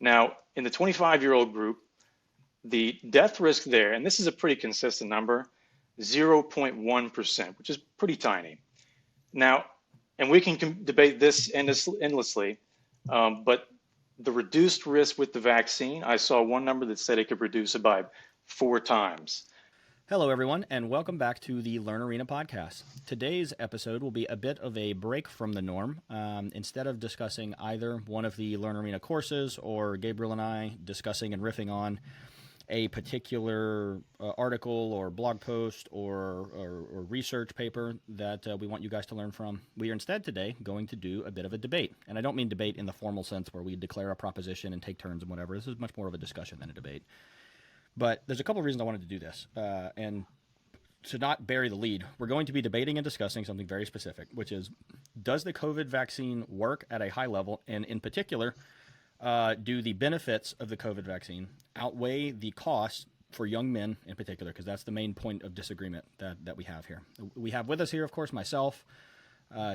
Now, in the 25-year-old group, the death risk there, and this is a pretty consistent number, 0.1%, which is pretty tiny. Now, and we can debate this endlessly, but the reduced risk with the vaccine, I saw one number that said it could reduce it by 4 times. Hello, everyone, and welcome back to the Learn Arena podcast. Today's episode will be a bit of a break from the norm. Instead of discussing either one of the Learn Arena courses or Gabriel and I discussing and riffing on a particular article or blog post or research paper that we want you guys to learn from, we are instead today going to do a bit of a debate. And I don't mean debate in the formal sense where we declare a proposition and take turns and whatever. This is much more of a discussion than a debate. But there's a couple of reasons I wanted to do this. And to not bury the lead, we're going to be debating and discussing something very specific, which is, does the COVID vaccine work at a high level? And in particular, do the benefits of the COVID vaccine outweigh the costs for young men in particular? Because that's the main point of disagreement that we have here. We have with us here, of course, myself,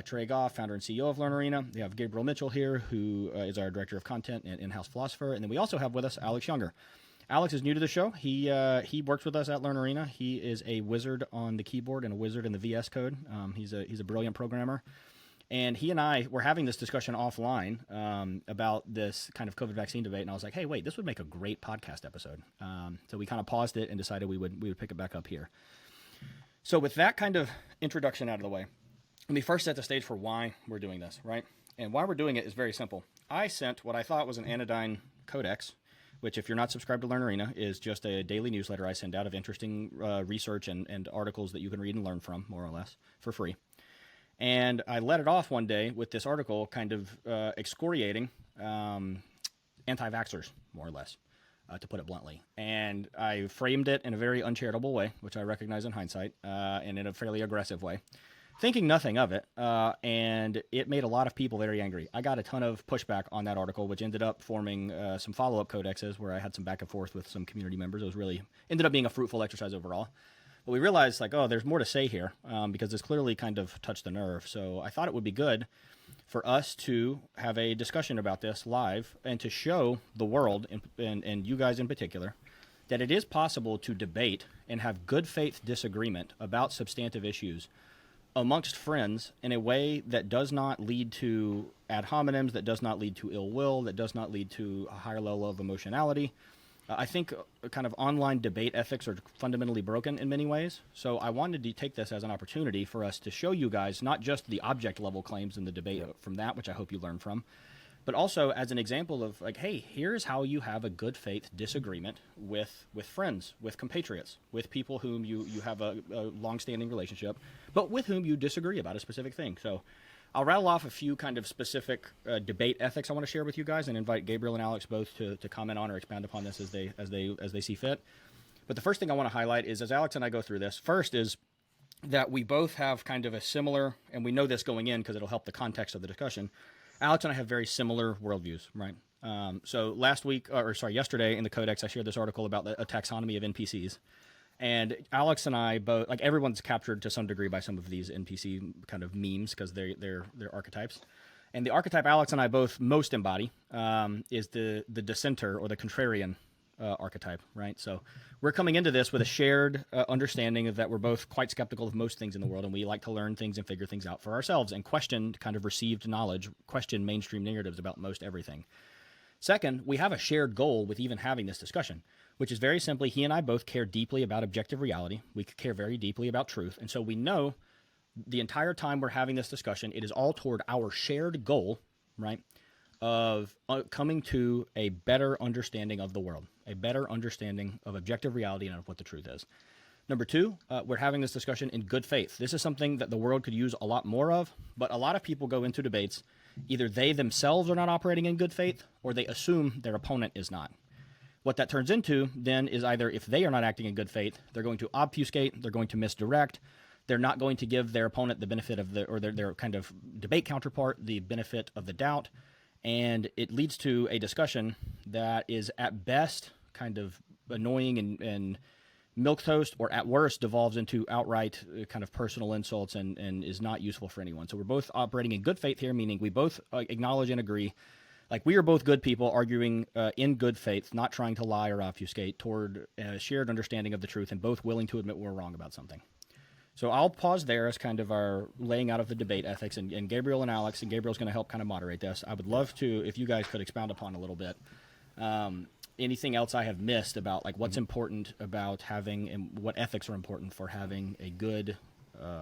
Trey Goff, founder and CEO of Learn Arena. We have Gabriel Mitchell here, who is our director of content and in-house philosopher. And then we also have with us Alex Younger. Alex is new to the show. He works with us at Learn Arena. He is a wizard on the keyboard and a wizard in the VS Code. He's a brilliant programmer. And he and I were having this discussion offline about this kind of COVID vaccine debate, and I was like, hey, wait, this would make a great podcast episode. So we kind of paused it and decided we would pick it back up here. So with that kind of introduction out of the way, let me first set the stage for why we're doing this, right? And why we're doing it is very simple. I sent what I thought was an anodyne codex, which, if you're not subscribed to Learn Arena, is just a daily newsletter I send out of interesting research and articles that you can read and learn from, more or less, for free. And I let it off one day with this article kind of excoriating anti-vaxxers, more or less, to put it bluntly. And I framed it in a very uncharitable way, which I recognize in hindsight, and in a fairly aggressive way, thinking nothing of it. And it made a lot of people very angry. I got a ton of pushback on that article, which ended up forming some follow-up codexes where I had some back and forth with some community members. It was really ended up being a fruitful exercise overall. But we realized, like, oh, there's more to say here because this clearly kind of touched the nerve. So I thought it would be good for us to have a discussion about this live and to show the world, and you guys in particular, that it is possible to debate and have good faith disagreement about substantive issues amongst friends in a way that does not lead to ad hominems, that does not lead to ill will, that does not lead to a higher level of emotionality. I think kind of online debate ethics are fundamentally broken in many ways. So I wanted to take this as an opportunity for us to show you guys not just the object level claims in the debate from that, which I hope you learn from, but also as an example of, like, hey, here's how you have a good faith disagreement with friends, with compatriots, with people whom you have a long-standing relationship, but with whom you disagree about a specific thing. So I'll rattle off a few kind of specific debate ethics I want to share with you guys, and invite Gabriel and Alex both to comment on or expand upon this as they see fit. But the first thing I want to highlight is, as Alex and I go through this, first is that we both have kind of a similar, and we know this going in because it'll help the context of the discussion. Alex and I have very similar worldviews, right? So yesterday in the Codex, I shared this article about a taxonomy of NPCs. And Alex and I both, like, everyone's captured to some degree by some of these NPC kind of memes because they're archetypes. And the archetype Alex and I both most embody is the dissenter or the contrarian archetype, right? So we're coming into this with a shared understanding of that we're both quite skeptical of most things in the world, and we like to learn things and figure things out for ourselves and question kind of received knowledge, question mainstream narratives about most everything. Second, we have a shared goal with even having this discussion, which is very simply, he and I both care deeply about objective reality. We care very deeply about truth. And so we know the entire time we're having this discussion, it is all toward our shared goal, right, of coming to a better understanding of the world, a better understanding of objective reality and of what the truth is. Number two, we're having this discussion in good faith. This is something that the world could use a lot more of, but a lot of people go into debates. Either they themselves are not operating in good faith, or they assume their opponent is not. What that turns into then is either if they are not acting in good faith, they're going to obfuscate, they're going to misdirect, they're not going to give their opponent the benefit of their kind of debate counterpart the benefit of the doubt, and it leads to a discussion that is at best kind of annoying and milquetoast, or at worst devolves into outright kind of personal insults and is not useful for anyone. So we're both operating in good faith here, meaning we both acknowledge and agree Like, we are both good people arguing in good faith, not trying to lie or obfuscate, toward a shared understanding of the truth, and both willing to admit we're wrong about something. So I'll pause there as kind of our laying out of the debate ethics, and Gabriel and Alex, and Gabriel's going to help kind of moderate this. I would love to, if you guys could expound upon a little bit, anything else I have missed about like what's important about having, and what ethics are important for having a good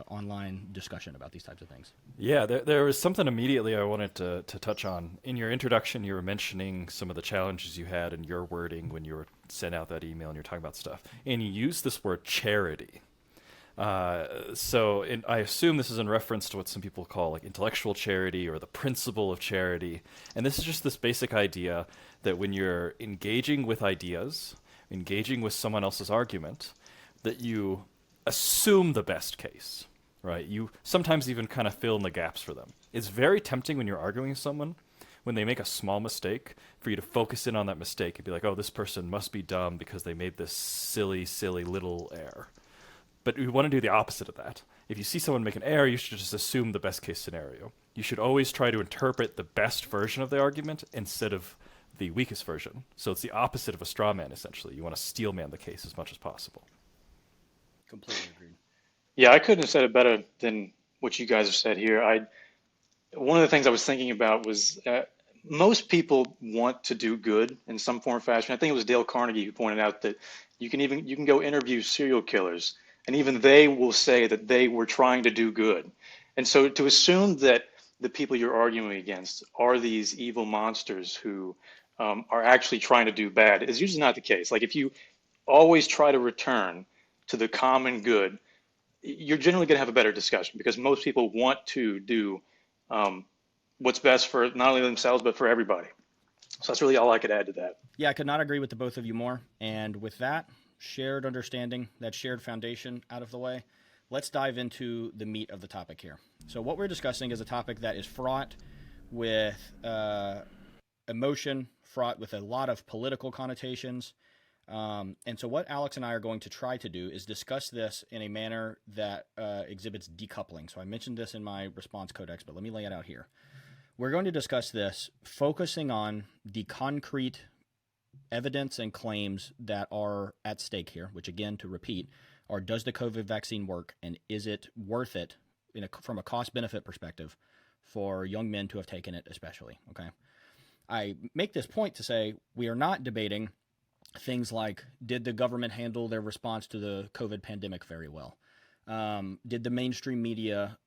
online discussion about these types of things. Yeah, there was something immediately I wanted to touch on. In your introduction, you were mentioning some of the challenges you had in your wording when you were sent out that email and you're talking about stuff. And you used this word charity. I assume this is in reference to what some people call like intellectual charity or the principle of charity. And this is just this basic idea that when you're engaging with ideas, engaging with someone else's argument, that you assume the best case, right? You sometimes even kind of fill in the gaps for them. It's very tempting when you're arguing with someone, when they make a small mistake, for you to focus in on that mistake and be like, oh, this person must be dumb because they made this silly, silly little error. But we want to do the opposite of that. If you see someone make an error, you should just assume the best case scenario. You should always try to interpret the best version of the argument instead of the weakest version. So it's the opposite of a straw man, essentially. You want to steel man the case as much as possible. Completely agreed. Yeah, I couldn't have said it better than what you guys have said here. One of the things I was thinking about was most people want to do good in some form or fashion. I think it was Dale Carnegie who pointed out that you can go interview serial killers, and even they will say that they were trying to do good. And so to assume that the people you're arguing against are these evil monsters who are actually trying to do bad is usually not the case. Like if you always try to return to the common good, you're generally going to have a better discussion because most people want to do what's best for not only themselves but for everybody. So that's really all I could add to that. Yeah, I could not agree with the both of you more. And with that shared understanding, that shared foundation out of the way, let's dive into the meat of the topic here. So what we're discussing is a topic that is fraught with emotion, fraught with a lot of political connotations. And so what Alex and I are going to try to do is discuss this in a manner that exhibits decoupling. So I mentioned this in my response codex, but let me lay it out here. We're going to discuss this focusing on the concrete evidence and claims that are at stake here, which again, to repeat, are does the COVID vaccine work and is it worth it from a cost-benefit perspective for young men to have taken it especially, okay? I make this point to say we are not debating things like, did the government handle their response to the COVID pandemic very well? Did the mainstream media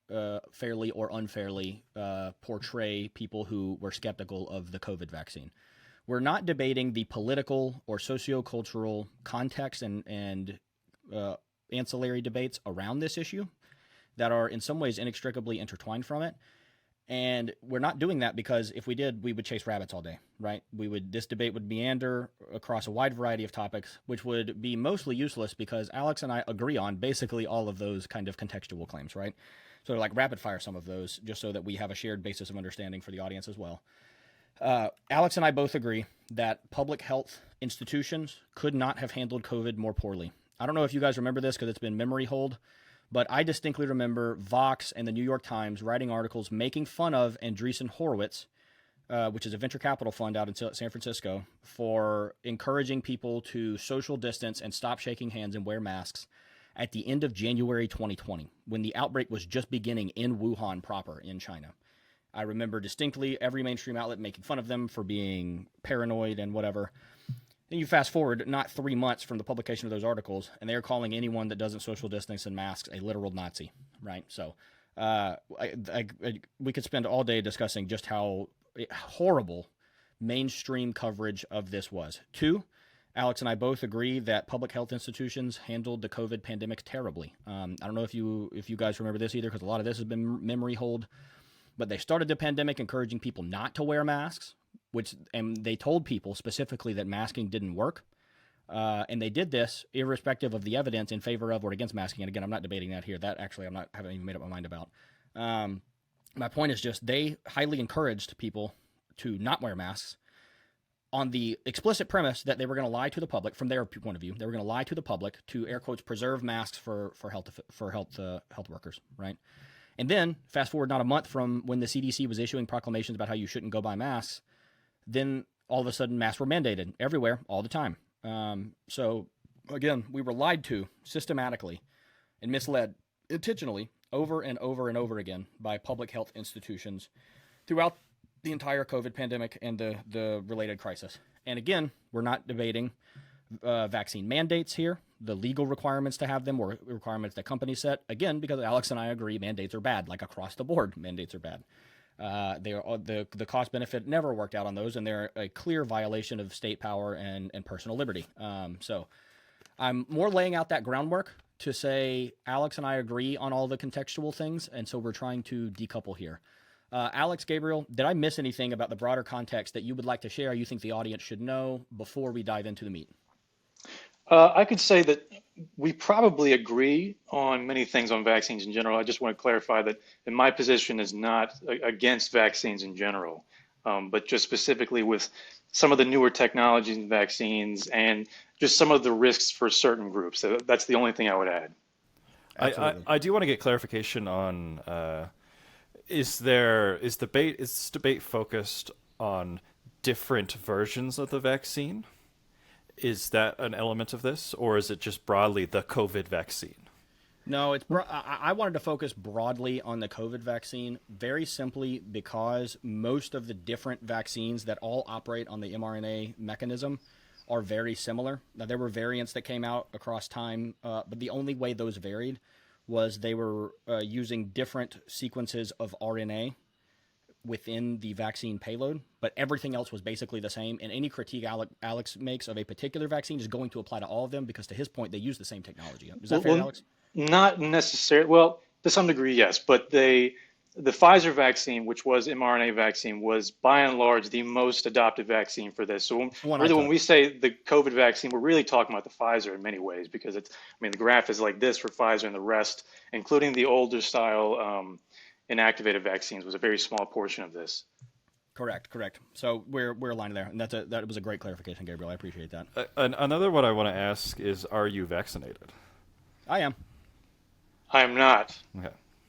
fairly or unfairly portray people who were skeptical of the COVID vaccine? We're not debating the political or sociocultural context and ancillary debates around this issue that are in some ways inextricably intertwined from it. And we're not doing that because if we did, we would chase rabbits all day, right? This debate would meander across a wide variety of topics, which would be mostly useless because Alex and I agree on basically all of those kind of contextual claims, right? So like rapid fire some of those just so that we have a shared basis of understanding for the audience as well. Alex and I both agree that public health institutions could not have handled COVID more poorly. I don't know if you guys remember this because it's been memory hold, but I distinctly remember Vox and the New York Times writing articles making fun of Andreessen Horowitz, which is a venture capital fund out in San Francisco, for encouraging people to social distance and stop shaking hands and wear masks at the end of January 2020, when the outbreak was just beginning in Wuhan proper in China. I remember distinctly every mainstream outlet making fun of them for being paranoid and whatever. Then you fast forward not 3 months from the publication of those articles, and they're calling anyone that doesn't social distance and masks a literal Nazi, right? So we could spend all day discussing just how horrible mainstream coverage of this was. Two, Alex and I both agree that public health institutions handled the COVID pandemic terribly. I don't know if you guys remember this either, because a lot of this has been memory hold. But they started the pandemic encouraging people not to wear masks, and they told people specifically that masking didn't work. And they did this irrespective of the evidence in favor of or against masking. And again, I'm not debating that here. That actually haven't even made up my mind about. My point is just they highly encouraged people to not wear masks on the explicit premise that they were going to lie to the public from their point of view. They were going to lie to the public to, air quotes, preserve masks for health workers, right? And then, fast forward not a month from when the CDC was issuing proclamations about how you shouldn't go buy masks, then all of a sudden masks were mandated everywhere all the time. So again, we were lied to systematically and misled intentionally over and over and over again by public health institutions throughout the entire COVID pandemic and the related crisis. And again, we're not debating vaccine mandates here, the legal requirements to have them or requirements that companies set. Again, because Alex and I agree mandates are bad, like across the board, mandates are bad. The cost benefit never worked out on those, and they're a clear violation of state power and personal liberty. So I'm more laying out that groundwork to say Alex and I agree on all the contextual things, and so we're trying to decouple here. Alex, Gabriel, did I miss anything about the broader context that you would like to share, you think the audience should know before we dive into the meat? I could say that we probably agree on many things on vaccines in general. I just want to clarify that in my position is not against vaccines in general, but just specifically with some of the newer technologies in vaccines and just some of the risks for certain groups. So that's the only thing I would add. I do want to get clarification on is this debate focused on different versions of the vaccine? Is that an element of this, or is it just broadly the COVID vaccine? No, I wanted to focus broadly on the COVID vaccine, very simply because most of the different vaccines that all operate on the mRNA mechanism are very similar. Now, there were variants that came out across time, but the only way those varied was they were using different sequences of RNA within the vaccine payload, but everything else was basically the same. And any critique Alex makes of a particular vaccine is going to apply to all of them because, to his point, they use the same technology. Is that fair, Alex? Not necessarily. Well, to some degree, yes. But the Pfizer vaccine, which was mRNA vaccine, was by and large the most adopted vaccine for this. So when we say the COVID vaccine, we're really talking about the Pfizer in many ways because the graph is like this for Pfizer, and the rest, including the older style inactivated vaccines, was a very small portion of this. Correct. So we're aligned there, and that was a great clarification, Gabriel. I appreciate that. Another one I want to ask is, are you vaccinated? I am. I am not. Okay.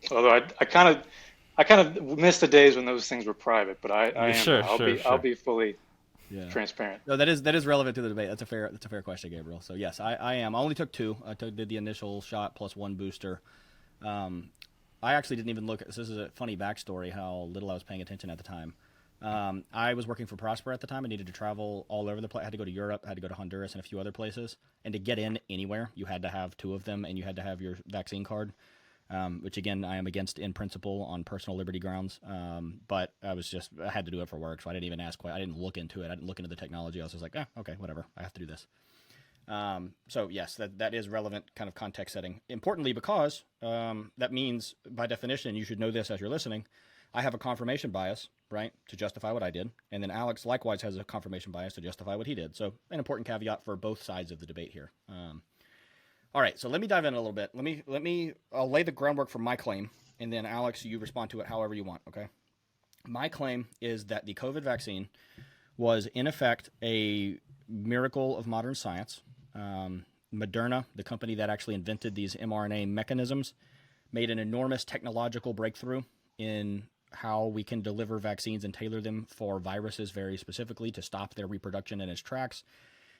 Although I kind of miss the days when those things were private, but I am. Sure. I'll be fully transparent. No, that is relevant to the debate. That's a fair question, Gabriel. So yes, I am. I only took 2. I did the initial shot plus 1 booster. I actually didn't even look at this. This is a funny backstory how little I was paying attention at the time. I was working for Prosper at the time. I needed to travel all over the place. I had to go to Europe, I had to go to Honduras and a few other places. And to get in anywhere, you had to have 2 of them, and you had to have your vaccine card, which again, I am against in principle on personal liberty grounds. But I had to do it for work, so I didn't even ask. I didn't look into it. I didn't look into the technology. I was just like, okay, whatever. I have to do this. So yes, that is relevant kind of context setting. Importantly, because that means by definition, you should know this as you're listening, I have a confirmation bias, right, to justify what I did. And then Alex likewise has a confirmation bias to justify what he did. So an important caveat for both sides of the debate here. All right, so let me dive in a little bit. I'll lay the groundwork for my claim, and then Alex, you respond to it however you want, okay? My claim is that the COVID vaccine was in effect a miracle of modern science. Moderna, the company that actually invented these mRNA mechanisms, made an enormous technological breakthrough in how we can deliver vaccines and tailor them for viruses very specifically to stop their reproduction in its tracks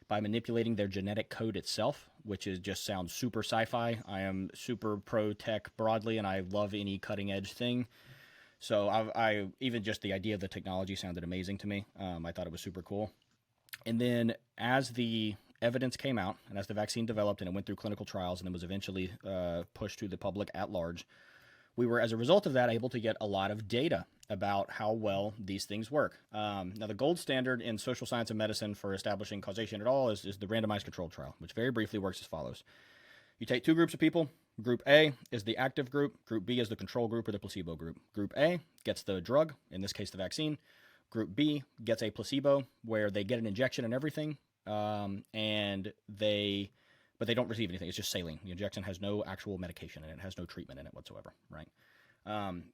by manipulating their genetic code itself, which just sounds super sci-fi. I am super pro-tech broadly, and I love any cutting-edge thing. So I even just the idea of the technology sounded amazing to me. I thought it was super cool. And then as the evidence came out, and as the vaccine developed and it went through clinical trials and then was eventually pushed to the public at large, we were, as a result of that, able to get a lot of data about how well these things work. Now, the gold standard in social science and medicine for establishing causation at all is the randomized controlled trial, which very briefly works as follows. You take 2 groups of people. Group A is the active group. Group B is the control group or the placebo group. Group A gets the drug, in this case the vaccine. Group B gets a placebo where they get an injection and everything, but they don't receive anything. It's just saline. The injection has no actual medication in it. It has no treatment in it whatsoever, right?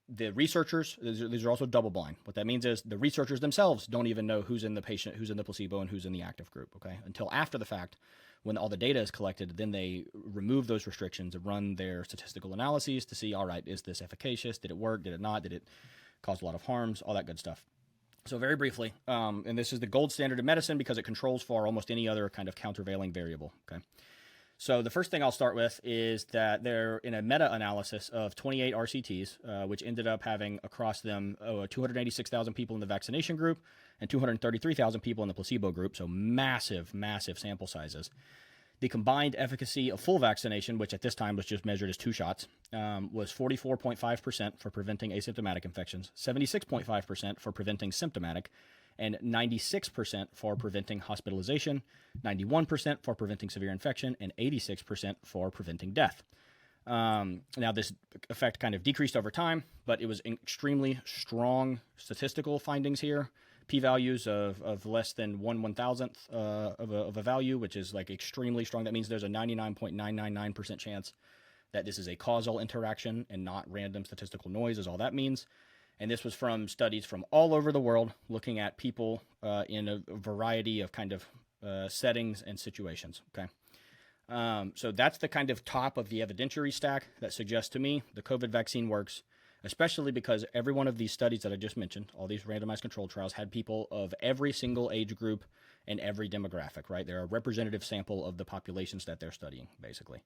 The researchers, these are also double blind. What that means is the researchers themselves don't even know who's in the patient, who's in the placebo, and who's in the active group, okay? Until after the fact, when all the data is collected, then they remove those restrictions and run their statistical analyses to see, all right, is this efficacious? Did it work? Did it not? Did it cause a lot of harms? All that good stuff. So very briefly, and this is the gold standard of medicine because it controls for almost any other kind of countervailing variable. Okay. So the first thing I'll start with is that they're in a meta-analysis of 28 RCTs, which ended up having across them 286,000 people in the vaccination group and 233,000 people in the placebo group. So massive, massive sample sizes. The combined efficacy of full vaccination, which at this time was just measured as 2 shots, was 44.5% for preventing asymptomatic infections, 76.5% for preventing symptomatic, and 96% for preventing hospitalization, 91% for preventing severe infection, and 86% for preventing death. Now, this effect kind of decreased over time, but it was extremely strong statistical findings here. P-values of less than 1/1000th of a value, which is like extremely strong. That means there's a 99.999% chance that this is a causal interaction and not random statistical noise, is all that means. And this was from studies from all over the world looking at people in a variety of kind of settings and situations. Okay. So that's the kind of top of the evidentiary stack that suggests to me the COVID vaccine works, especially because every one of these studies that I just mentioned, all these randomized controlled trials, had people of every single age group and every demographic, right? They're a representative sample of the populations that they're studying, basically.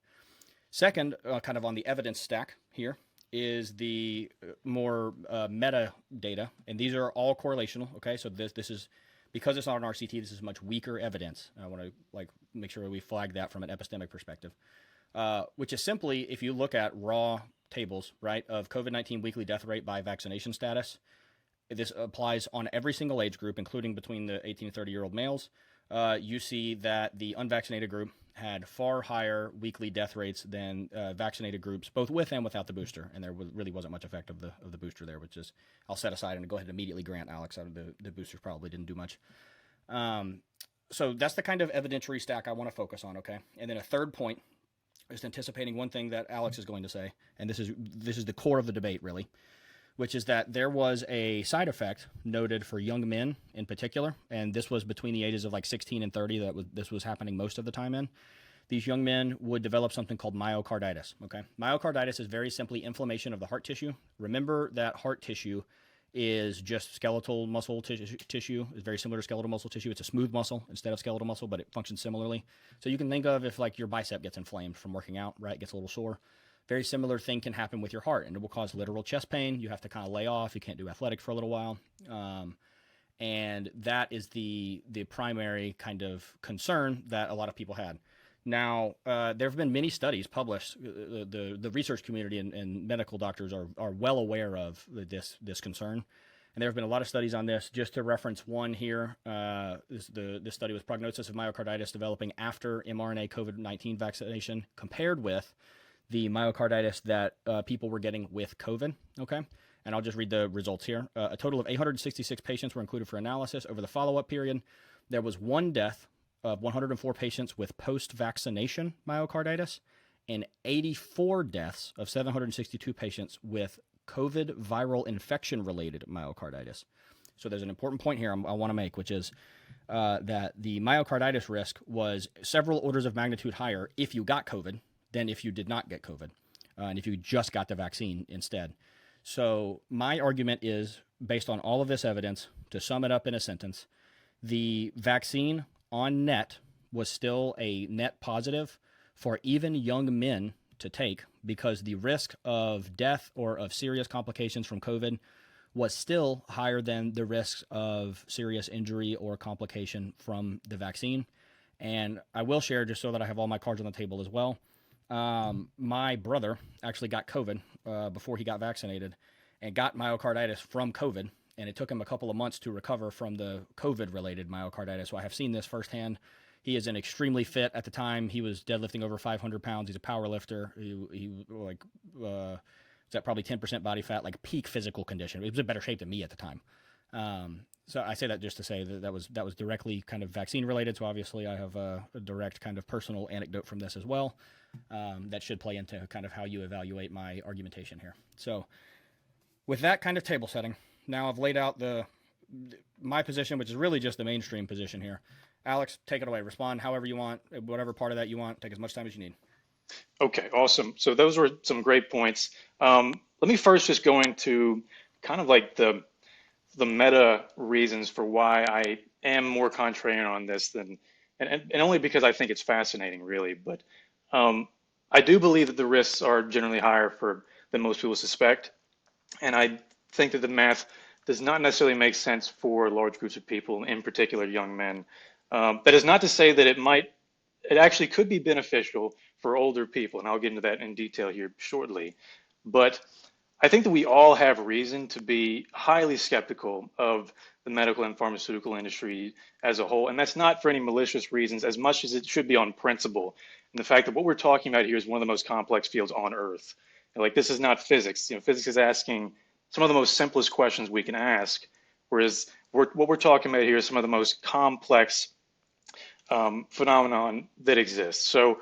Second, kind of on the evidence stack here, is the more meta data, and these are all correlational. Okay, so this is because it's not an RCT. This is much weaker evidence. I want to make sure we flag that from an epistemic perspective, which is simply if you look at raw tables, right, of COVID-19 weekly death rate by vaccination status. This applies on every single age group, including between the 18 and 30-year-old males. You see that the unvaccinated group had far higher weekly death rates than vaccinated groups, both with and without the booster. And there really wasn't much effect of the booster there, which is I'll set aside and go ahead and immediately grant Alex out of the boosters probably didn't do much. So that's the kind of evidentiary stack I want to focus on. Okay, and then a third point, just anticipating one thing that Alex is going to say, and this is the core of the debate really, which is that there was a side effect noted for young men in particular, and this was between the ages of like 16 and 30 this was happening most of the time in. These young men would develop something called myocarditis, okay? Myocarditis is very simply inflammation of the heart tissue. Remember that heart tissue is just skeletal muscle tissue. It's very similar to skeletal muscle tissue. It's a smooth muscle instead of skeletal muscle, but it functions similarly. So you can think of if like your bicep gets inflamed from working out, right? It gets a little sore. Very similar thing can happen with your heart, and it will cause literal chest pain. You have to kind of lay off. You can't do athletics for a little while. And that is the primary kind of concern that a lot of people had. Now, there have been many studies published. The research community and medical doctors are well aware of this concern. And there have been a lot of studies on this. Just to reference one here, this study was prognosis of myocarditis developing after mRNA COVID-19 vaccination compared with the myocarditis that people were getting with COVID, okay? And I'll just read the results here. A total of 866 patients were included for analysis. Over the follow-up period, there was one death of 104 patients with post-vaccination myocarditis and 84 deaths of 762 patients with COVID viral infection-related myocarditis. So there's an important point here I want to make, which is that the myocarditis risk was several orders of magnitude higher if you got COVID than if you did not get COVID, and if you just got the vaccine instead. So my argument is, based on all of this evidence, to sum it up in a sentence, the vaccine on net was still a net positive for even young men to take because the risk of death or of serious complications from COVID was still higher than the risks of serious injury or complication from the vaccine. And I will share, just so that I have all my cards on the table as well, my brother actually got COVID before he got vaccinated and got myocarditis from COVID, and it took him a couple of months to recover from the COVID-related myocarditis. So I have seen this firsthand. He is an extremely fit. At the time, he was deadlifting over 500 pounds. He's a power lifter. He was at probably 10% body fat, like peak physical condition. He was in better shape than me at the time. So I say that just to say that was directly kind of vaccine related. So obviously I have a direct kind of personal anecdote from this as well. That should play into kind of how you evaluate my argumentation here. So with that kind of table setting, now I've laid out my position, which is really just the mainstream position here. Alex, take it away. Respond however you want, whatever part of that you want. Take as much time as you need. Okay, awesome. So those were some great points. Let me first just go into kind of like the the meta reasons for why I am more contrarian on this than, and only because I think it's fascinating, really. But um, I do believe that the risks are generally higher for than most people suspect, and I think that the math does not necessarily make sense for large groups of people, in particular young men. That is not to say that it actually could be beneficial for older people, and I'll get into that in detail here shortly. But I think that we all have reason to be highly skeptical of the medical and pharmaceutical industry as a whole, and that's not for any malicious reasons as much as it should be on principle. And the fact that what we're talking about here is one of the most complex fields on Earth. Like, this is not physics. Physics is asking some of the most simplest questions we can ask, whereas what we're talking about here is some of the most complex phenomenon that exists. So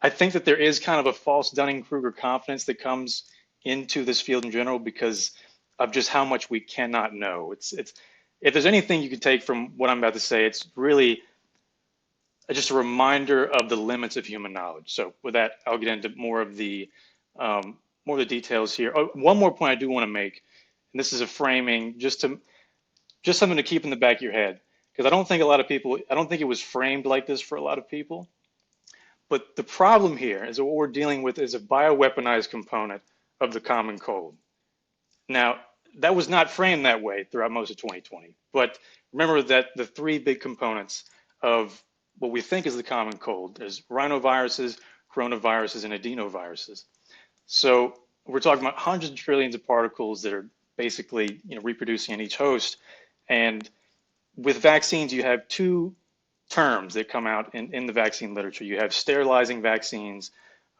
I think that there is kind of a false Dunning-Kruger confidence that comes into this field in general because of just how much we cannot know. It's if there's anything you can take from what I'm about to say, it's really just a reminder of the limits of human knowledge. So with that, I'll get into more of the details here. Oh, one more point I do want to make, and this is a framing, just something to keep in the back of your head, because I don't think it was framed like this for a lot of people. But the problem here is that what we're dealing with is a bioweaponized component of the common cold. Now, that was not framed that way throughout most of 2020. But remember that the three big components of what we think is the common cold is rhinoviruses, coronaviruses, and adenoviruses. So we're talking about hundreds of trillions of particles that are basically reproducing in each host. And with vaccines, you have two terms that come out in the vaccine literature. You have sterilizing vaccines,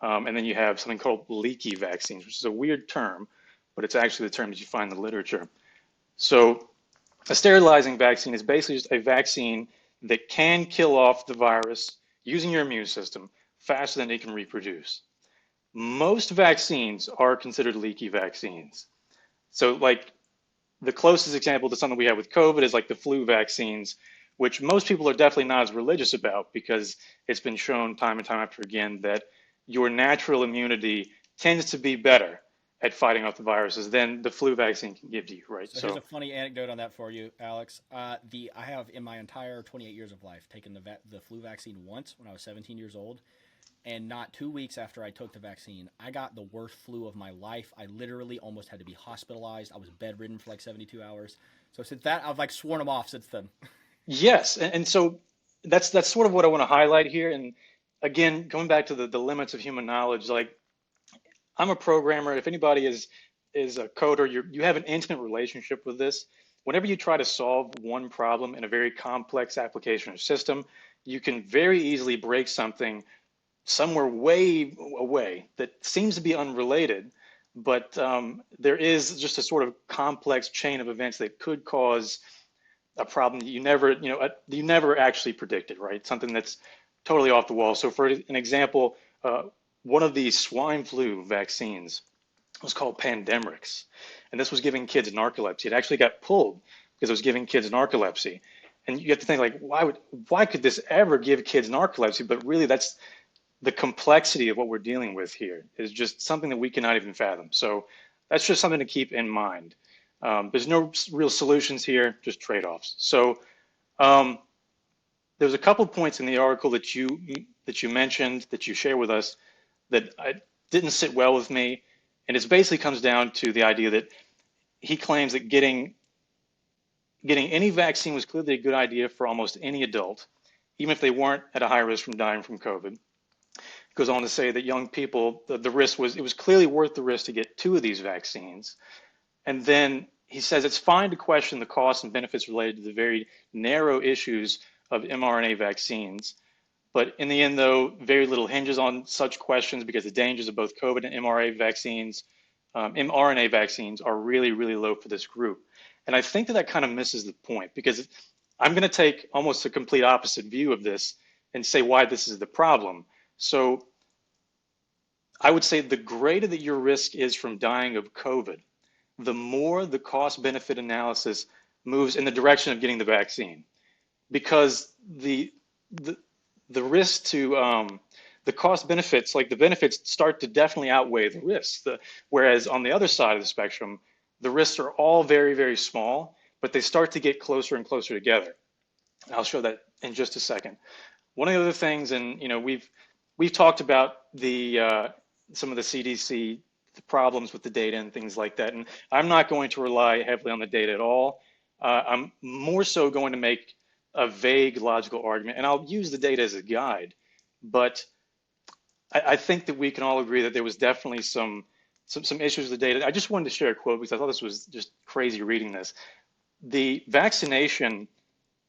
and then you have something called leaky vaccines, which is a weird term, but it's actually the term that you find in the literature. So a sterilizing vaccine is basically just a vaccine that can kill off the virus using your immune system faster than it can reproduce. Most vaccines are considered leaky vaccines. So like the closest example to something we have with COVID is like the flu vaccines, which most people are definitely not as religious about because it's been shown time and time after again that your natural immunity tends to be better at fighting off the viruses than the flu vaccine can give you, right? So here's a funny anecdote on that for you, Alex. I have in my entire 28 years of life taken the flu vaccine once when I was 17 years old, and not 2 weeks after I took the vaccine, I got the worst flu of my life. I literally almost had to be hospitalized. I was bedridden for like 72 hours. So since that, I've like sworn them off since then. Yes, and so that's sort of what I want to highlight here. And again, going back to the limits of human knowledge, like I'm a programmer. If anybody is a coder, you have an intimate relationship with this. Whenever you try to solve one problem in a very complex application or system, you can very easily break something somewhere way away that seems to be unrelated, but there is just a sort of complex chain of events that could cause a problem that you never actually predicted, right? Something that's totally off the wall. So for an example, one of the swine flu vaccines was called Pandemrix, and this was giving kids narcolepsy. It actually got pulled because it was giving kids narcolepsy. And you have to think like, why could this ever give kids narcolepsy? But really, that's the complexity of what we're dealing with here is just something that we cannot even fathom. So that's just something to keep in mind. There's no real solutions here, just trade-offs. So there's a couple points in the article that you mentioned, that you share with us, that didn't sit well with me. And it basically comes down to the idea that he claims that getting any vaccine was clearly a good idea for almost any adult, even if they weren't at a high risk from dying from COVID. Goes on to say that young people, the risk was, it was clearly worth the risk to get two of these vaccines. And then he says it's fine to question the costs and benefits related to the very narrow issues of mRNA vaccines. But in the end, though, very little hinges on such questions because the dangers of both COVID and mRNA vaccines are really, really low for this group. And I think that kind of misses the point because I'm going to take almost a complete opposite view of this and say why this is the problem. So I would say the greater that your risk is from dying of COVID, the more the cost-benefit analysis moves in the direction of getting the vaccine, because the risk to the cost benefits, like the benefits start to definitely outweigh the risks. Whereas on the other side of the spectrum, the risks are all very, very small, but they start to get closer and closer together. And I'll show that in just a second. One of the other things, and we've talked about the some of the CDC problems with the data and things like that, and I'm not going to rely heavily on the data at all. I'm more so going to make a vague logical argument, and I'll use the data as a guide. But I think that we can all agree that there was definitely some issues with the data. I just wanted to share a quote because I thought this was just crazy reading this. The vaccination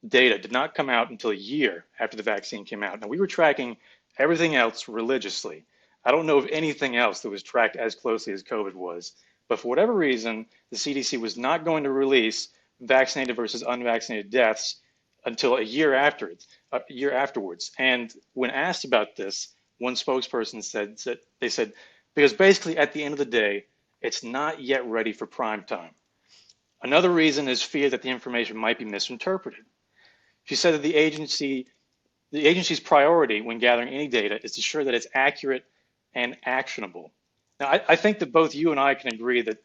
data did not come out until a year after the vaccine came out. Now, we were tracking everything else religiously. I don't know of anything else that was tracked as closely as COVID was. But for whatever reason, the CDC was not going to release vaccinated versus unvaccinated deaths until a year afterwards. And when asked about this, one spokesperson said they said, because basically at the end of the day, it's not yet ready for prime time. Another reason is fear that the information might be misinterpreted. She said that the agency's priority when gathering any data is to ensure that it's accurate and actionable. Now, I think that both you and I can agree that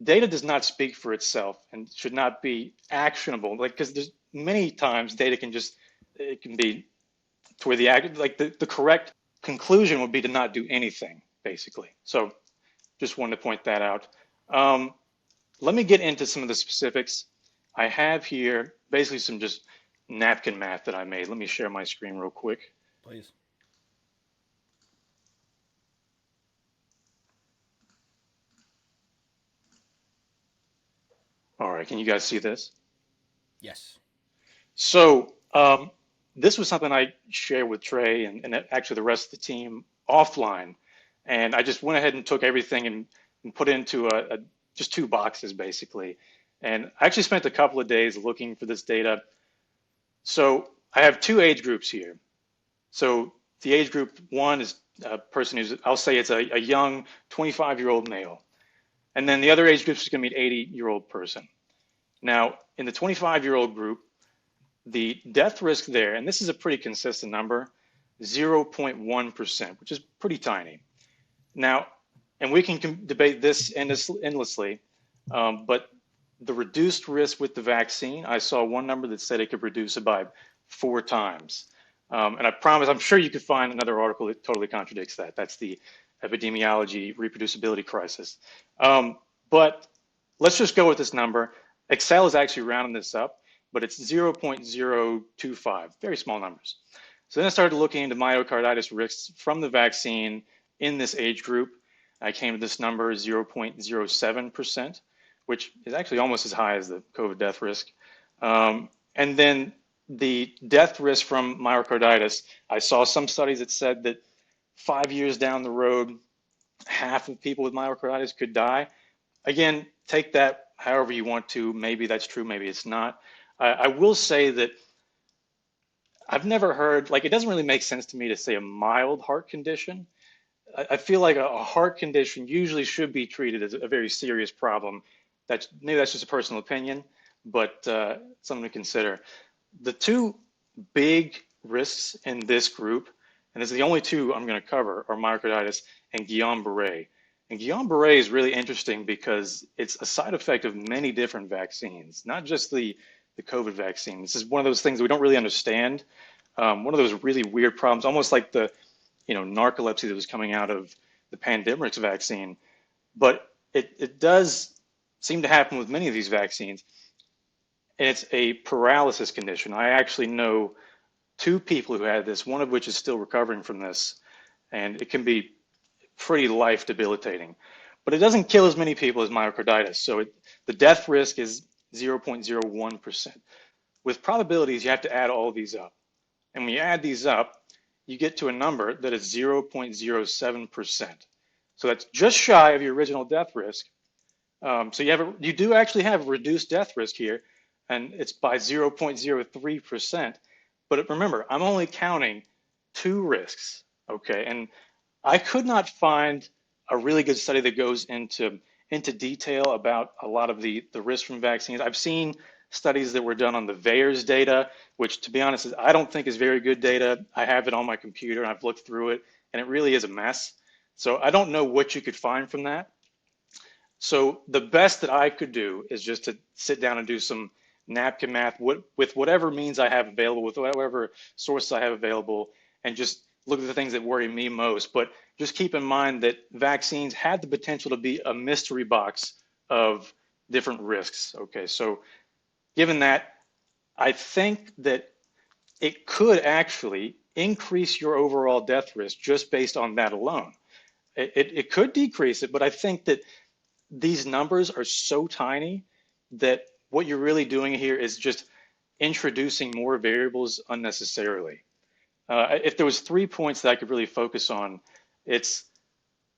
data does not speak for itself and should not be actionable. Like, because there's many times data can be to where the correct conclusion would be to not do anything, basically. So just wanted to point that out. Let me get into some of the specifics. I have here basically some just napkin math that I made. Let me share my screen real quick. Please. All right, can you guys see this? Yes. So this was something I shared with Trey and actually the rest of the team offline. And I just went ahead and took everything and put it into just two boxes, basically. And I actually spent a couple of days looking for this data. So I have two age groups here. So the age group one is a person who's, I'll say it's a young 25-year-old male. And then the other age group is going to be an 80-year-old person. Now, in the 25-year-old group, the death risk there, and this is a pretty consistent number, 0.1%, which is pretty tiny. Now, and we can debate this endlessly, but the reduced risk with the vaccine, I saw one number that said it could reduce it by 4 times. And I promise, I'm sure you could find another article that totally contradicts that. That's the epidemiology reproducibility crisis. But let's just go with this number. Excel is actually rounding this up, but it's 0.025, very small numbers. So then I started looking into myocarditis risks from the vaccine in this age group. I came to this number, 0.07%, which is actually almost as high as the COVID death risk. And then the death risk from myocarditis, I saw some studies that said that 5 years down the road, half of people with myocarditis could die. Again, take that however you want to. Maybe that's true, maybe it's not. I will say that I've never heard, like, it doesn't really make sense to me to say a mild heart condition. I feel like a heart condition usually should be treated as a very serious problem. Maybe that's just a personal opinion, but something to consider. The two big risks in this group, and this is the only two I'm going to cover, are myocarditis and Guillain-Barré. And Guillain-Barré is really interesting because it's a side effect of many different vaccines, not just the COVID vaccine. This is one of those things we don't really understand. One of those really weird problems, almost like the narcolepsy that was coming out of the pandemic vaccine. But it does seem to happen with many of these vaccines. And it's a paralysis condition. I actually know 2 people who had this, one of which is still recovering from this. And it can be pretty life debilitating. But it doesn't kill as many people as myocarditis. So the death risk is 0.01%. With probabilities, you have to add all these up. And when you add these up, you get to a number that is 0.07%. So that's just shy of your original death risk. So you do actually have a reduced death risk here, and it's by 0.03%. But remember, I'm only counting 2 risks, okay? And I could not find a really good study that goes into detail about a lot of the risks from vaccines. I've seen studies that were done on the VAERS data, which, to be honest, I don't think is very good data. I have it on my computer, and I've looked through it, and it really is a mess. So I don't know what you could find from that. So the best that I could do is just to sit down and do some napkin math with whatever means I have available, with whatever sources I have available, and just look at the things that worry me most. But just keep in mind that vaccines had the potential to be a mystery box of different risks. Okay, so given that, I think that it could actually increase your overall death risk just based on that alone. It could decrease it, but I think that these numbers are so tiny that what you're really doing here is just introducing more variables unnecessarily. If there was 3 points that I could really focus on, it's,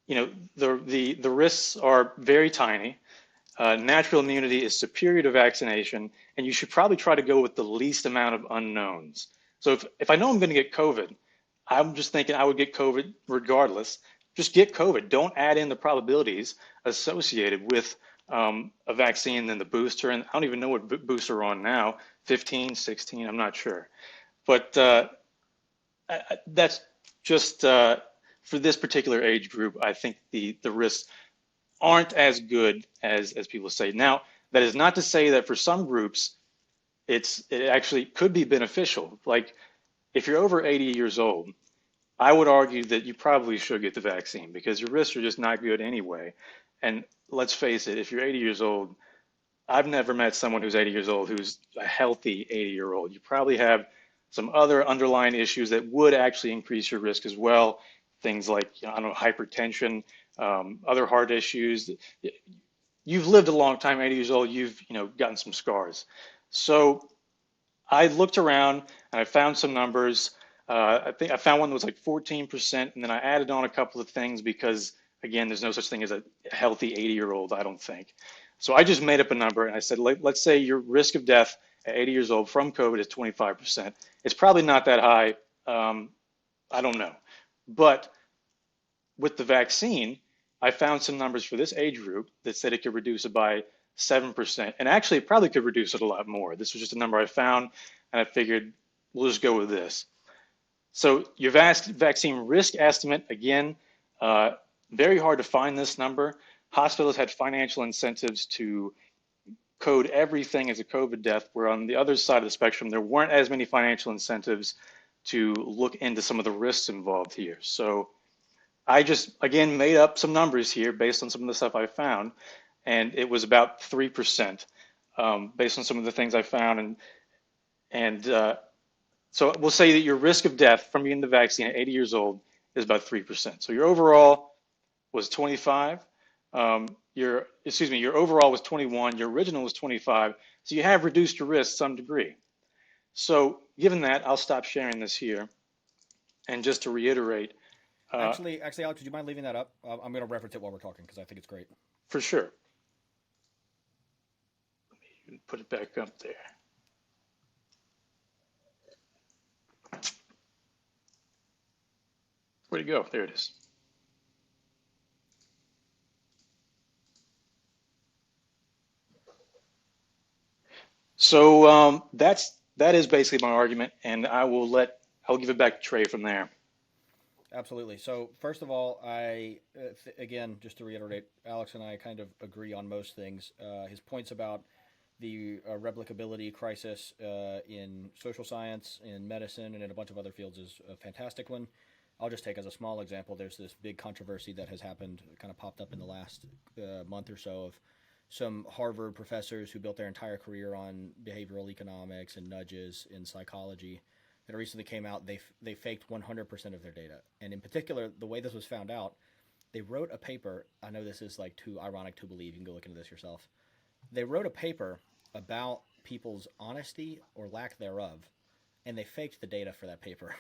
the risks are very tiny. Natural immunity is superior to vaccination, and you should probably try to go with the least amount of unknowns. So if I know I'm going to get COVID, I'm just thinking I would get COVID regardless. Just get COVID. Don't add in the probabilities associated with a vaccine and the booster. And I don't even know what booster we're on now, 15, 16, I'm not sure. But that's just for this particular age group, I think the risks aren't as good as people say. Now, that is not to say that for some groups, it actually could be beneficial. Like if you're over 80 years old, I would argue that you probably should get the vaccine because your risks are just not good anyway. And let's face it, if you're 80 years old, I've never met someone who's 80 years old who's a healthy 80-year-old. You probably have some other underlying issues that would actually increase your risk as well. Things like, I don't know, hypertension, other heart issues. You've lived a long time, 80 years old, you've, gotten some scars. So I looked around and I found some numbers. I think I found one that was like 14%, and then I added on a couple of things because, again, there's no such thing as a healthy 80-year-old, I don't think. So I just made up a number and I said, let's say your risk of death at 80 years old from COVID is 25%. It's probably not that high. I don't know. But with the vaccine, I found some numbers for this age group that said it could reduce it by 7%. And actually, it probably could reduce it a lot more. This was just a number I found, and I figured we'll just go with this. So your vaccine risk estimate, again, very hard to find this number. Hospitals had financial incentives to code everything as a COVID death, where on the other side of the spectrum, there weren't as many financial incentives to look into some of the risks involved here. So I just, again, made up some numbers here based on some of the stuff I found, and it was about 3% based on some of the things I found. And so we'll say that your risk of death from getting the vaccine at 80 years old is about 3%. So your overall was 25. Your overall was 21. Your original was 25. So you have reduced your risk to some degree. So given that, I'll stop sharing this here. And just to reiterate. Actually, Alex, would you mind leaving that up? I'm going to reference it while we're talking because I think it's great. For sure. Let me put it back up there. Where'd it go? There it is. So that is basically my argument, and I'll give it back to Trey from there. Absolutely. So first of all, again, just to reiterate, Alex and I kind of agree on most things. His points about the replicability crisis in social science, in medicine, and in a bunch of other fields is a fantastic one. I'll just take as a small example, there's this big controversy that has happened, kind of popped up in the last month or so, of some Harvard professors who built their entire career on behavioral economics and nudges in psychology that recently came out. They faked 100% of their data. And in particular, the way this was found out, they wrote a paper. I know this is like too ironic to believe. You can go look into this yourself. They wrote a paper about people's honesty or lack thereof, and they faked the data for that paper.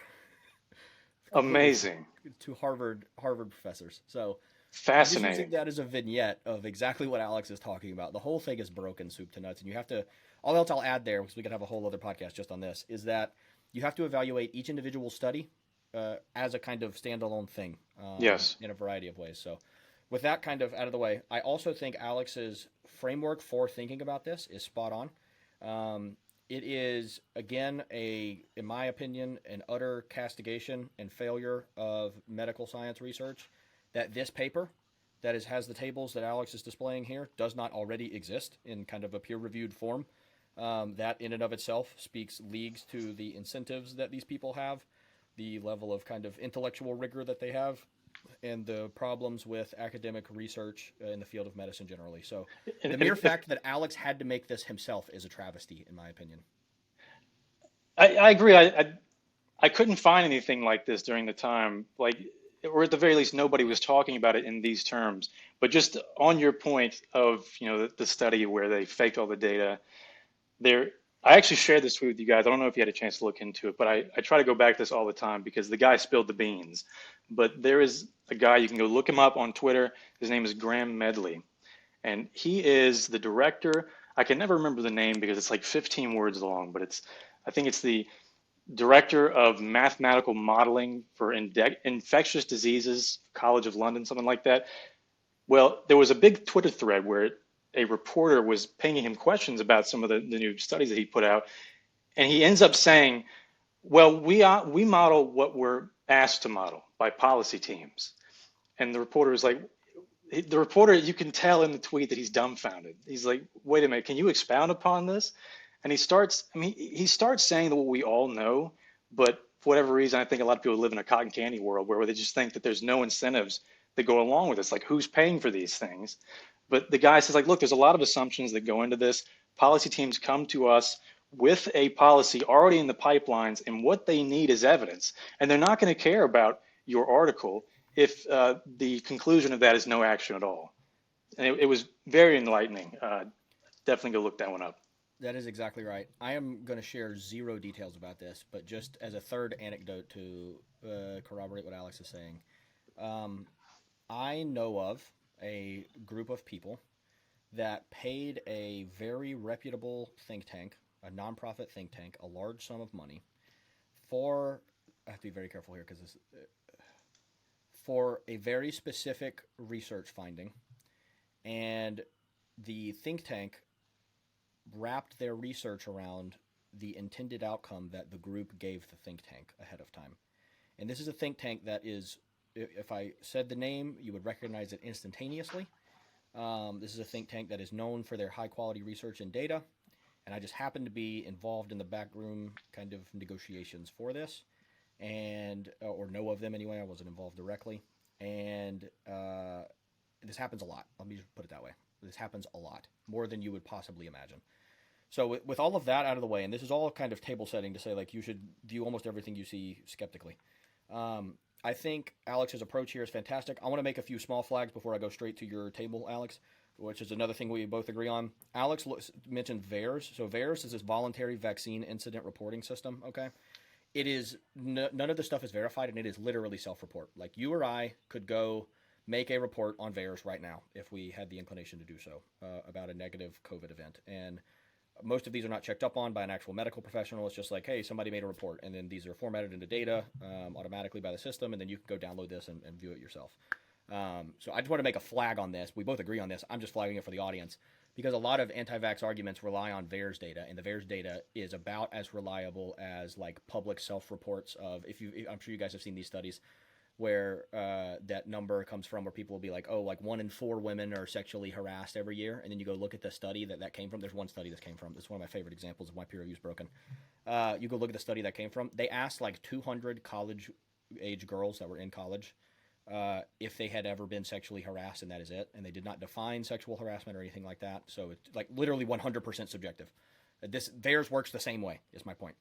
Amazing. To Harvard professors. So fascinating. I'm just using that as a vignette of exactly what Alex is talking about. The whole thing is broken soup to nuts, and you have to. All else I'll add there, because we could have a whole other podcast just on this, is that you have to evaluate each individual study as a kind of standalone thing. Yes. In a variety of ways. So, with that kind of out of the way, I also think Alex's framework for thinking about this is spot on. It is, again, in my opinion, an utter castigation and failure of medical science research that this paper has the tables that Alex is displaying here does not already exist in kind of a peer-reviewed form. That in and of itself speaks leagues to the incentives that these people have, the level of kind of intellectual rigor that they have, and the problems with academic research in the field of medicine generally. So the mere If fact that Alex had to make this himself is a travesty, in my opinion. I agree. I couldn't find anything like this during the time, like, or at the very least, nobody was talking about it in these terms. But just on your point of, the study where they faked all the data, there, I actually shared this with you guys. I don't know if you had a chance to look into it, but I try to go back to this all the time because the guy spilled the beans. But there is a guy, you can go look him up on Twitter. His name is Graham Medley, and he is the director. I can never remember the name because it's like 15 words long, but I think it's the director of mathematical modeling for infectious diseases, College of London, something like that. Well, there was a big Twitter thread where a reporter was pinging him questions about some of the new studies that he put out, and he ends up saying, "Well, we model what we're asked to model by policy teams." And the reporter is like, you can tell in the tweet that he's dumbfounded. He's like, "Wait a minute, can you expound upon this?" And he starts saying that what we all know, but for whatever reason, I think a lot of people live in a cotton candy world where they just think that there's no incentives that go along with this. Like, who's paying for these things? But the guy says, like, look, there's a lot of assumptions that go into this. Policy teams come to us with a policy already in the pipelines, and what they need is evidence. And they're not going to care about your article if the conclusion of that is no action at all. And it was very enlightening. Definitely go look that one up. That is exactly right. I am going to share zero details about this, but just as a third anecdote to corroborate what Alex is saying, I know of a group of people that paid a very reputable think tank, a nonprofit think tank, a large sum of money for. I have to be very careful here because this for a very specific research finding, and the think tank wrapped their research around the intended outcome that the group gave the think tank ahead of time. And this is a think tank that is, if I said the name, you would recognize it instantaneously. This is a think tank that is known for their high quality research and data. And I just happened to be involved in the backroom kind of negotiations for this, and or know of them anyway. I wasn't involved directly. And this happens a lot. Let me just put it that way. This happens a lot, more than you would possibly imagine. So with all of that out of the way, and this is all kind of table setting to say, like, you should view almost everything you see skeptically. I think Alex's approach here is fantastic. I want to make a few small flags before I go straight to your table, Alex, which is another thing we both agree on. Alex mentioned VAERS. So VAERS is this voluntary vaccine incident reporting system, okay? It is, none of the stuff is verified, and it is literally self-report. Like, you or I could go make a report on VAERS right now if we had the inclination to do so about a negative COVID event. And most of these are not checked up on by an actual medical professional. It's just like, hey, somebody made a report, and then these are formatted into data automatically by the system, and then you can go download this and view it yourself. So I just want to make a flag on this. We both agree on this. I'm just flagging it for the audience because a lot of anti-vax arguments rely on VAERS data, and the VAERS data is about as reliable as like public self-reports of, I'm sure you guys have seen these studies where that number comes from, where people will be like, oh, like 1 in 4 women are sexually harassed every year. And then you go look at the study that came from. There's one study this came from. It's one of my favorite examples of why peer review is broken. You go look at the study that came from. They asked like 200 college-age girls that were in college if they had ever been sexually harassed, and that is it. And they did not define sexual harassment or anything like that. So it's like literally 100% subjective. Theirs works the same way, is my point.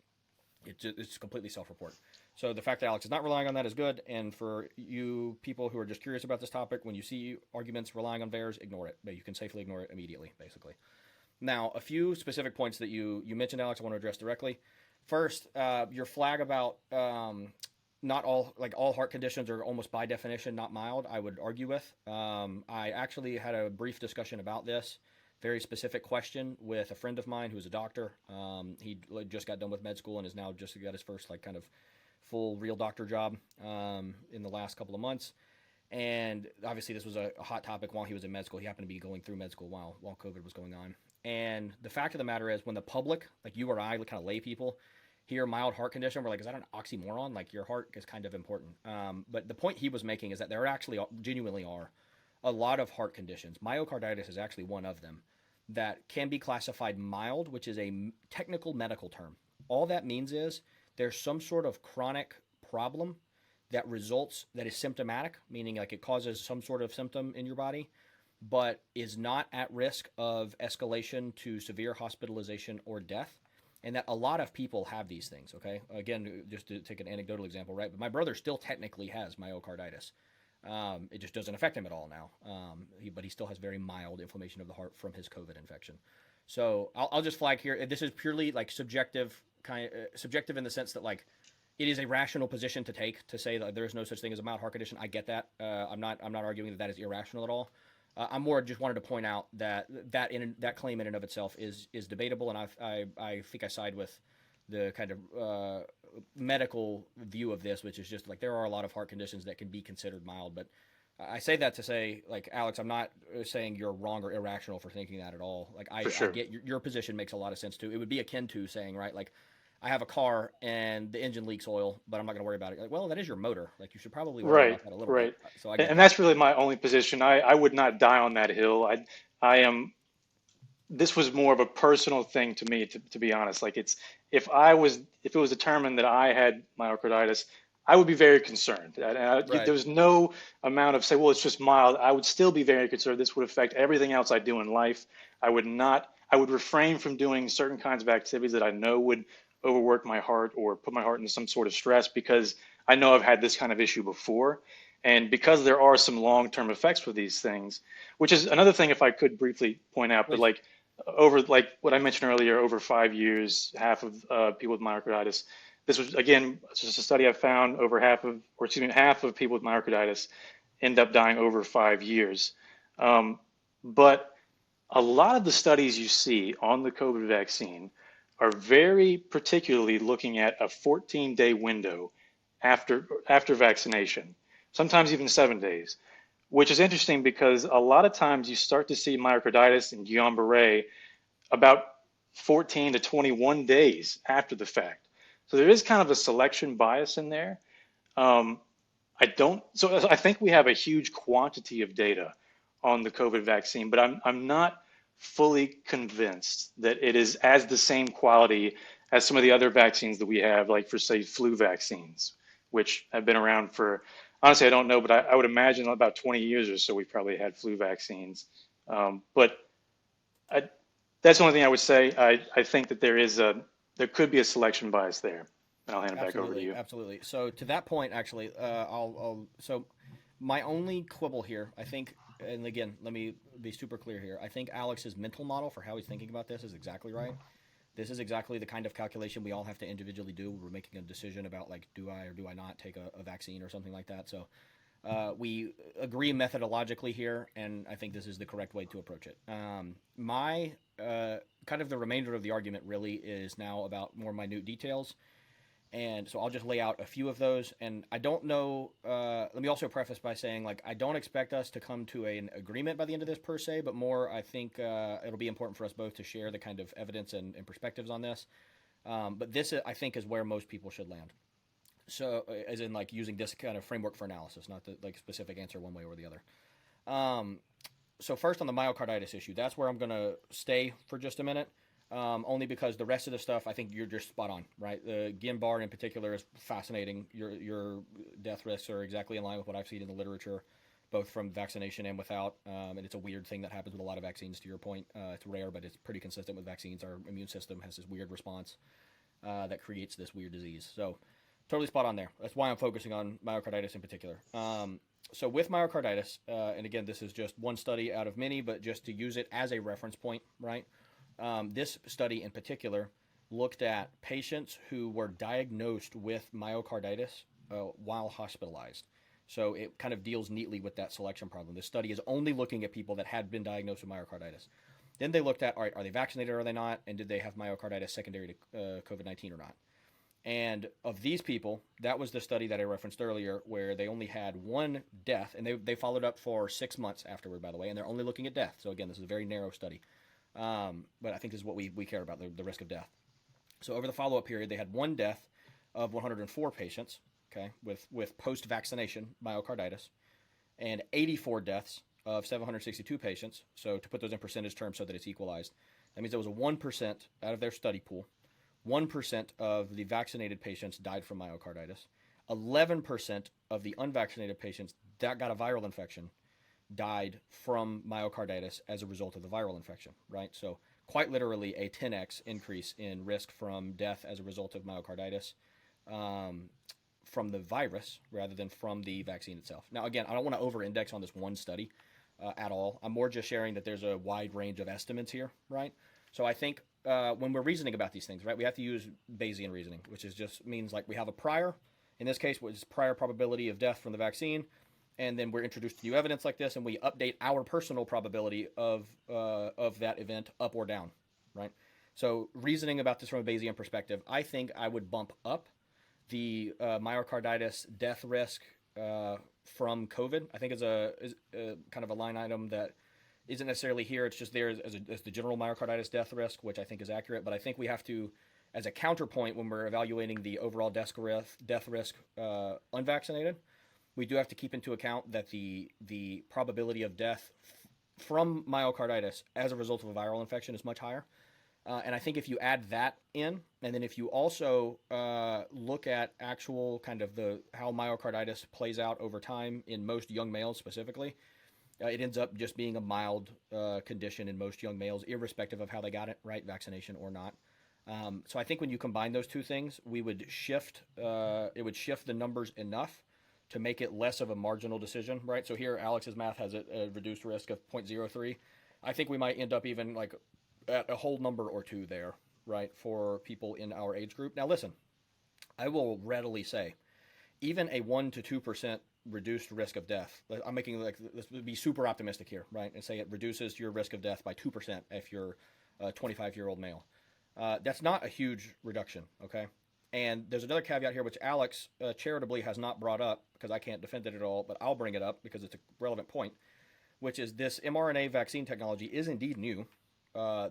It's completely self-report. So the fact that Alex is not relying on that is good. And for you people who are just curious about this topic, when you see arguments relying on VAERS, ignore it. But you can safely ignore it immediately, basically. Now, a few specific points that you mentioned, Alex, I want to address directly. First, your flag about not all heart conditions are almost by definition not mild, I would argue with. I actually had a brief discussion about this very specific question with a friend of mine who's a doctor. He just got done with med school and is now just got his first like kind of full real doctor job in the last couple of months. And obviously this was a hot topic while he was in med school. He happened to be going through med school while COVID was going on. And the fact of the matter is, when the public, like you or I, kind of lay people, hear mild heart condition, we're like, is that an oxymoron? Like, your heart is kind of important. But the point he was making is that there actually genuinely are a lot of heart conditions. Myocarditis is actually one of them that can be classified mild, which is a technical medical term. All that means is there's some sort of chronic problem that is symptomatic, meaning like it causes some sort of symptom in your body, but is not at risk of escalation to severe hospitalization or death. And that a lot of people have these things. Okay, again, just to take an anecdotal example, right? But my brother still technically has myocarditis. It just doesn't affect him at all now. But he still has very mild inflammation of the heart from his COVID infection. So I'll just flag here. This is purely like subjective, subjective in the sense that like it is a rational position to take to say that there is no such thing as a mild heart condition. I get that. I'm not arguing that is irrational at all. I'm more just wanted to point out that that claim in and of itself is debatable, and I think I side with the kind of medical view of this, which is just like there are a lot of heart conditions that can be considered mild. But I say that to say, like, Alex, I'm not saying you're wrong or irrational for thinking that at all. Like I get your position makes a lot of sense too. It would be akin to saying, right, like I have a car and the engine leaks oil, but I'm not going to worry about it. Like, well, that is your motor. Like you should probably worry about that a little bit. So I get And that. that's really my only position. I would not die on that hill. I am. This was more of a personal thing to me, to be honest. Like if it was determined that I had myocarditis, I would be very concerned. Right. There was no amount of say, well, it's just mild. I would still be very concerned. This would affect everything else I do in life. I would not. I would refrain from doing certain kinds of activities that I know would overwork my heart or put my heart into some sort of stress because I know I've had this kind of issue before. And because there are some long-term effects with these things, which is another thing, if I could briefly point out, but Please. like over like what I mentioned earlier, over 5 years, half of people with myocarditis. This was again just a study I found. Over half of people with myocarditis end up dying over 5 years. But a lot of the studies you see on the COVID vaccine are very particularly looking at a 14-day window after vaccination, sometimes even 7 days, which is interesting because a lot of times you start to see myocarditis and Guillain-Barré about 14 to 21 days after the fact. So there is kind of a selection bias in there. Um, so I think we have a huge quantity of data on the COVID vaccine, but I'm not fully convinced that it is as the same quality as some of the other vaccines that we have, like for say flu vaccines, which have been around for, honestly, I don't know, but I would imagine about 20 years or so we've probably had flu vaccines. But I, that's the only thing I would say. I think that there could be a selection bias there. And I'll hand it back over to Absolutely, you. absolutely. So to that point, actually, so my only quibble here, I think, and again, let me be super clear here. I think Alex's mental model for how he's thinking about this is exactly right. This is exactly the kind of calculation we all have to individually do. We're making a decision about like, do I or do I not take a vaccine or something like that. So we agree methodologically here, and I think this is the correct way to approach it. My kind of the remainder of the argument really is now about more minute details. And so I'll just lay out a few of those. And I don't know, let me also preface by saying, like, I don't expect us to come to an agreement by the end of this per se, but more, I think it'll be important for us both to share the kind of evidence and perspectives on this. But this, I think, is where most people should land. So, as in, like, using this kind of framework for analysis, not the like specific answer one way or the other. So first on the myocarditis issue, that's where I'm going to stay for just a minute. Only because the rest of the stuff, I think you're just spot on, right? The Guillain-Barré in particular is fascinating. Your death risks are exactly in line with what I've seen in the literature, both from vaccination and without. And it's a weird thing that happens with a lot of vaccines, to your point. It's rare, but it's pretty consistent with vaccines. Our immune system has this weird response that creates this weird disease. So totally spot on there. That's why I'm focusing on myocarditis in particular. So with myocarditis, and again, this is just one study out of many, but just to use it as a reference point, right? This study in particular looked at patients who were diagnosed with myocarditis while hospitalized. So it kind of deals neatly with that selection problem. This study is only looking at people that had been diagnosed with myocarditis. Then they looked at, all right, are they vaccinated or are they not? And did they have myocarditis secondary to COVID-19 or not? And of these people, that was the study that I referenced earlier, where they only had one death, and they followed up for 6 months afterward, by the way, and they're only looking at death. So again, this is a very narrow study. But I think this is what we care about, the risk of death. So over the follow-up period, they had one death of 104 patients, okay, with post-vaccination myocarditis, and 84 deaths of 762 patients. So to put those in percentage terms so that it's equalized, that means there was a 1% out of their study pool. 1% of the vaccinated patients died from myocarditis. 11% of the unvaccinated patients that got a viral infection died from myocarditis as a result of the viral infection, right? So quite literally a 10x increase in risk from death as a result of myocarditis from the virus rather than from the vaccine itself. Now, again, I don't want to over-index on this one study at all. I'm more just sharing that there's a wide range of estimates here, right? So I think when we're reasoning about these things, right, we have to use Bayesian reasoning, which is just means like we have a prior, in this case, which is prior probability of death from the vaccine, and then we're introduced to new evidence like this, and we update our personal probability of that event up or down, right? So reasoning about this from a Bayesian perspective, I think I would bump up the myocarditis death risk from COVID. I think is a kind of a line item that isn't necessarily here. It's just there as the general myocarditis death risk, which I think is accurate. But I think we have to, as a counterpoint when we're evaluating the overall death risk unvaccinated, we do have to keep into account that the probability of death from myocarditis as a result of a viral infection is much higher. And I think if you add that in, and then if you also look at actual kind of how myocarditis plays out over time in most young males specifically, it ends up just being a mild condition in most young males, irrespective of how they got it, right, vaccination or not. So I think when you combine those two things, it would shift the numbers enough to make it less of a marginal decision, right? So here, Alex's math has a reduced risk of 0.03. I think we might end up even like at a whole number or two there, right, for people in our age group. Now, listen, I will readily say, even a 1 to 2% reduced risk of death. I'm making like this would be super optimistic here, right, and say it reduces your risk of death by 2% if you're a 25-year-old male. That's not a huge reduction, okay? And there's another caveat here, which Alex charitably has not brought up because I can't defend it at all, but I'll bring it up because it's a relevant point, which is this mRNA vaccine technology is indeed new.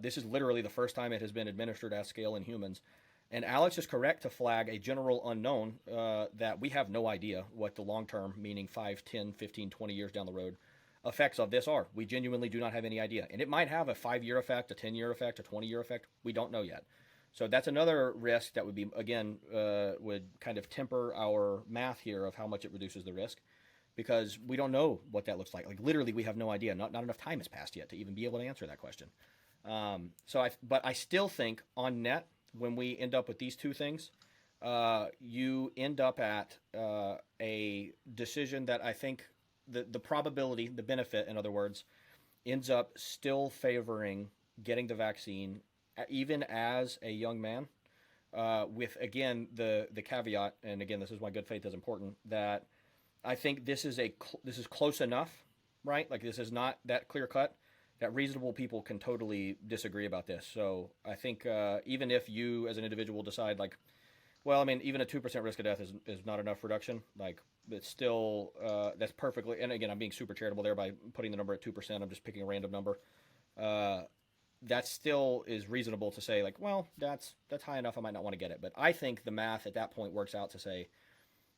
This is literally the first time it has been administered at scale in humans. And Alex is correct to flag a general unknown that we have no idea what the long-term, meaning 5, 10, 15, 20 years down the road, effects of this are. We genuinely do not have any idea. And it might have a 5-year effect, a 10-year effect, a 20-year effect. We don't know yet. So that's another risk that would be, again, would kind of temper our math here of how much it reduces the risk, because we don't know what that looks like. Like literally, we have no idea. Not enough time has passed yet to even be able to answer that question. But I still think on net, when we end up with these two things, you end up at a decision that I think the probability, the benefit, in other words, ends up still favoring getting the vaccine, even as a young man, with, again, the caveat, and again, this is why good faith is important, that I think this is close enough, right? Like this is not that clear cut, that reasonable people can totally disagree about this. So I think even if you as an individual decide like, well, I mean, even a 2% risk of death is not enough reduction. Like it's still, that's perfectly, and again, I'm being super charitable there by putting the number at 2%. I'm just picking a random number. That still is reasonable to say like, well, that's high enough. I might not want to get it. But I think the math at that point works out to say,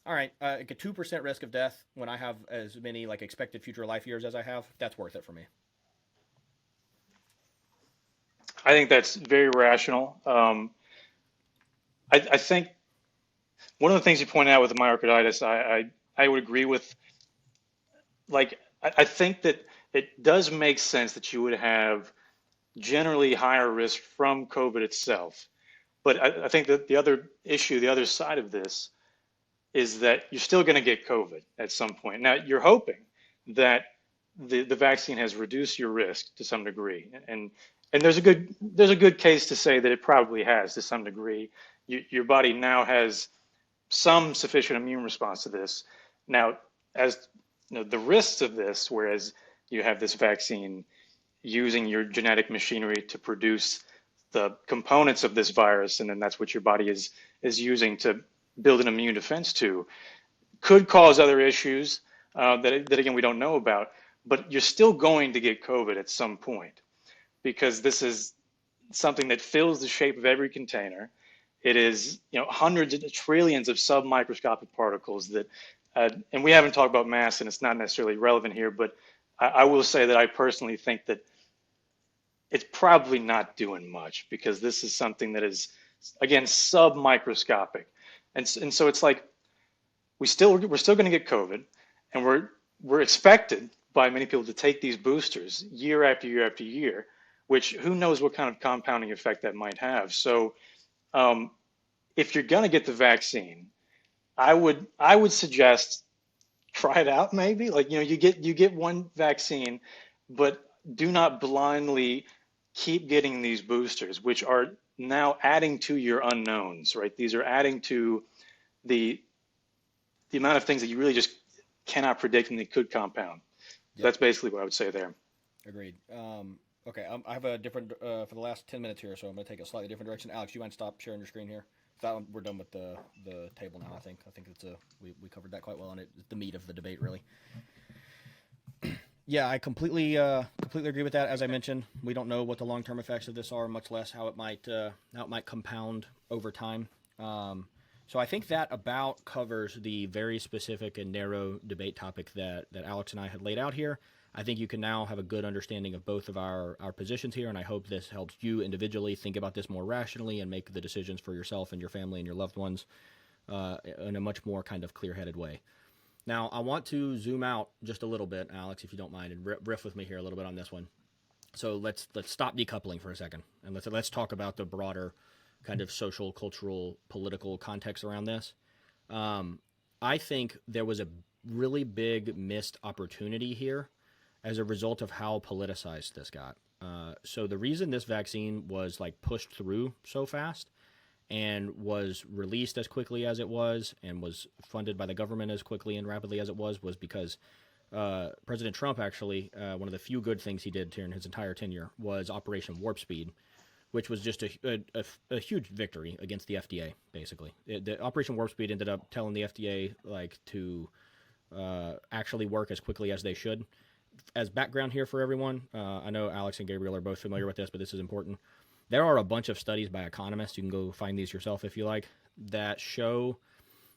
all right, like a 2% risk of death when I have as many like expected future life years as I have, that's worth it for me. I think that's very rational. I think one of the things you pointed out with the myocarditis, I would agree with. Like, I think that it does make sense that you would have generally higher risk from COVID itself. But I think that the other issue, the other side of this, is that you're still going to get COVID at some point. Now, you're hoping that the vaccine has reduced your risk to some degree, and there's a good case to say that it probably has to some degree. Your body now has some sufficient immune response to this. Now, as you know, the risks of this, whereas you have this vaccine using your genetic machinery to produce the components of this virus, and then that's what your body is using to build an immune defense to, could cause other issues that again we don't know about. But you're still going to get COVID at some point, because this is something that fills the shape of every container. It is, you know, hundreds of trillions of submicroscopic particles that, and we haven't talked about mass, and it's not necessarily relevant here, but I will say that I personally think that it's probably not doing much because this is something that is, again, sub microscopic. And so it's like we're still going to get COVID, and we're expected by many people to take these boosters year after year after year, which who knows what kind of compounding effect that might have. So um, if you're going to get the vaccine, I would suggest try it out maybe. Like, you get one vaccine, but do not blindly keep getting these boosters, which are now adding to your unknowns, right? These are adding to the the amount of things that you really just cannot predict and they could compound. Yep. That's basically what I would say there. Agreed. Okay, I have a different for the last 10 minutes here, so I'm going to take a slightly different direction. Alex, you mind stop sharing your screen here? That one, we're done with the table now. I think it's we covered that quite well, and it's the meat of the debate, really. Yeah, I completely agree with that. As I mentioned, we don't know what the long term effects of this are, much less how it might compound over time. So I think that about covers the very specific and narrow debate topic that Alex and I had laid out here. I think you can now have a good understanding of both of our positions here, and I hope this helps you individually think about this more rationally and make the decisions for yourself and your family and your loved ones in a much more kind of clear-headed way. Now, I want to zoom out just a little bit, Alex, if you don't mind, and riff with me here a little bit on this one. So let's stop decoupling for a second, and let's talk about the broader kind of social, cultural, political context around this. I think there was a really big missed opportunity here as a result of how politicized this got. So the reason this vaccine was like pushed through so fast and was released as quickly as it was and was funded by the government as quickly and rapidly as it was because President Trump actually, one of the few good things he did during his entire tenure was Operation Warp Speed, which was just a huge victory against the FDA, basically. The Operation Warp Speed ended up telling the FDA like to actually work as quickly as they should. As background here for everyone, I know Alex and Gabriel are both familiar with this, but this is important. There are a bunch of studies by economists, you can go find these yourself if you like, that show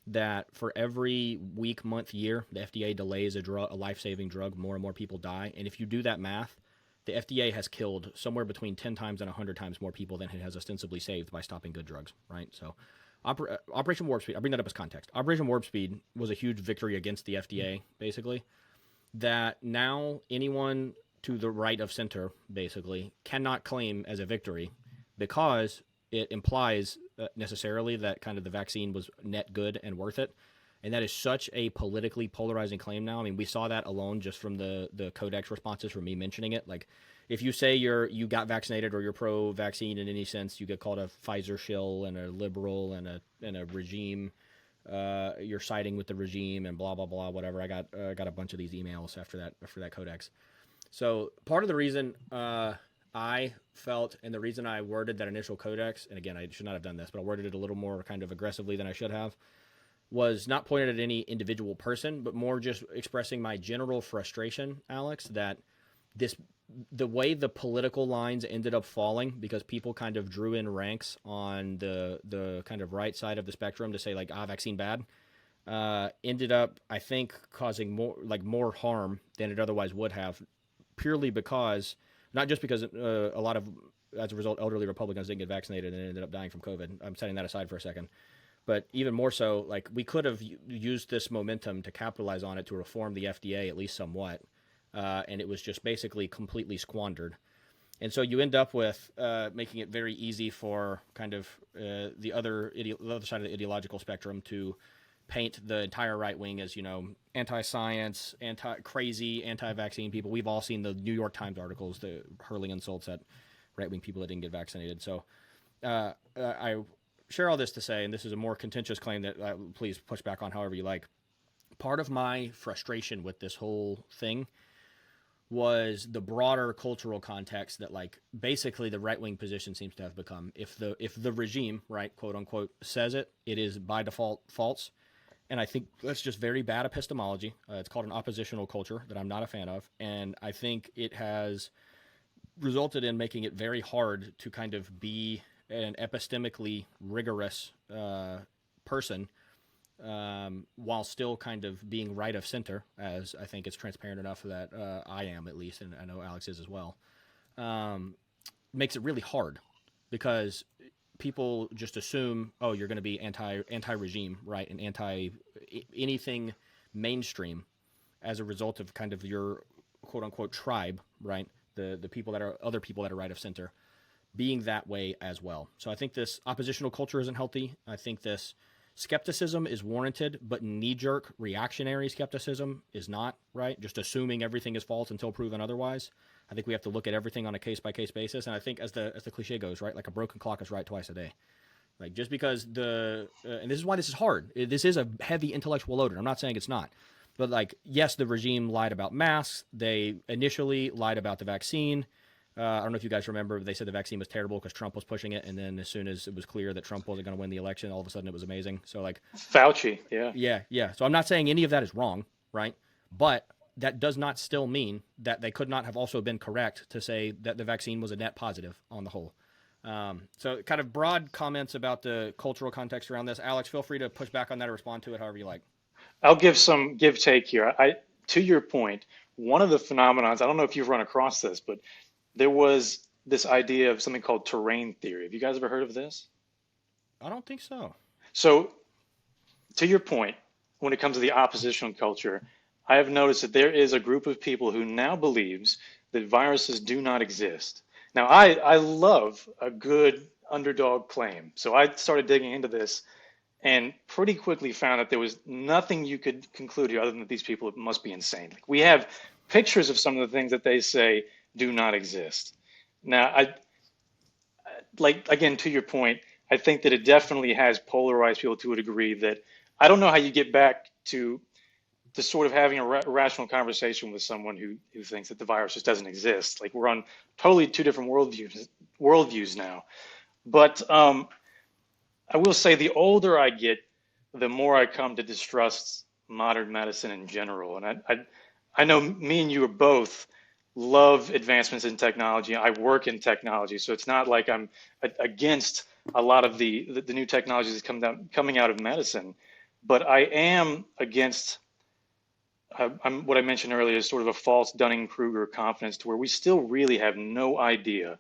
that for every week, month, year, the FDA delays a life-saving drug, more and more people die. And if you do that math, the FDA has killed somewhere between 10 times and 100 times more people than it has ostensibly saved by stopping good drugs, right? So Operation Warp Speed, I bring that up as context. Operation Warp Speed was a huge victory against the FDA, basically, that now anyone to the right of center, basically, cannot claim as a victory because it implies necessarily that kind of the vaccine was net good and worth it. And that is such a politically polarizing claim now. I mean, we saw that alone just from the Codex responses from me mentioning it. Like, if you say you got vaccinated or you're pro-vaccine in any sense, you get called a Pfizer shill and a liberal and a regime. You're siding with the regime and blah blah blah whatever. I got a bunch of these emails after that Codex. So part of the reason I felt and the reason I worded that initial Codex, and again I should not have done this, but I worded it a little more kind of aggressively than I should have, was not pointed at any individual person, but more just expressing my general frustration, Alex, that the way the political lines ended up falling because people kind of drew in ranks on the kind of right side of the spectrum to say like vaccine bad, ended up I think causing more harm than it otherwise would have, purely because not just because a lot of as a result elderly Republicans didn't get vaccinated and ended up dying from COVID. I'm setting that aside for a second. But even more so, like we could have used this momentum to capitalize on it to reform the FDA at least somewhat, and it was just basically completely squandered. And so you end up with making it very easy for kind of the other side of the ideological spectrum to paint the entire right wing as, anti-science, crazy, anti-vaccine people. We've all seen the New York Times articles, the hurling insults at right-wing people that didn't get vaccinated. So I share all this to say, and this is a more contentious claim that please push back on however you like. Part of my frustration with this whole thing was the broader cultural context that, like, basically the right-wing position seems to have become. If the regime, right, quote unquote, says it is by default false. And I think that's just very bad epistemology. It's called an oppositional culture that I'm not a fan of. And I think it has resulted in making it very hard to kind of be an epistemically rigorous person while still kind of being right of center, as I think it's transparent enough that I am at least, and I know Alex is as well, makes it really hard because people just assume, oh, you're going to be anti regime, right, and anti anything mainstream as a result of kind of your quote unquote tribe, right? The people that are other people that are right of center being that way as well. So I think this oppositional culture isn't healthy. I think this skepticism is warranted, but knee-jerk reactionary skepticism is not, right? Just assuming everything is false until proven otherwise. I think we have to look at everything on a case-by-case basis. And I think as the cliche goes, right, like a broken clock is right twice a day. Like just because and this is why this is hard. This is a heavy intellectual load. I'm not saying it's not. But like, yes, the regime lied about masks. They initially lied about the vaccine. I don't know if you guys remember, they said the vaccine was terrible because Trump was pushing it. And then as soon as it was clear that Trump wasn't going to win the election, all of a sudden it was amazing. So like Fauci, yeah. Yeah. So I'm not saying any of that is wrong, right? But that does not still mean that they could not have also been correct to say that the vaccine was a net positive on the whole. So kind of broad comments about the cultural context around this. Alex, feel free to push back on that or respond to it however you like. I'll give some give take here. To your point, one of the phenomenons, I don't know if you've run across this, but there was this idea of something called terrain theory. Have you guys ever heard of this? I don't think so. So, to your point, when it comes to the oppositional culture, I have noticed that there is a group of people who now believes that viruses do not exist. Now, I love a good underdog claim. So I started digging into this and pretty quickly found that there was nothing you could conclude here other than that these people must be insane. Like, we have pictures of some of the things that they say do not exist. Now, again, to your point, I think that it definitely has polarized people to a degree that I don't know how you get back to sort of having a rational conversation with someone who thinks that the virus just doesn't exist. Like, we're on totally two different worldviews now. But I will say the older I get, the more I come to distrust modern medicine in general. And I know me and you are both love advancements in technology. I work in technology, so it's not like I'm against a lot of the new technologies that coming out of medicine. But I am against what I mentioned earlier is sort of a false Dunning-Kruger confidence to where we still really have no idea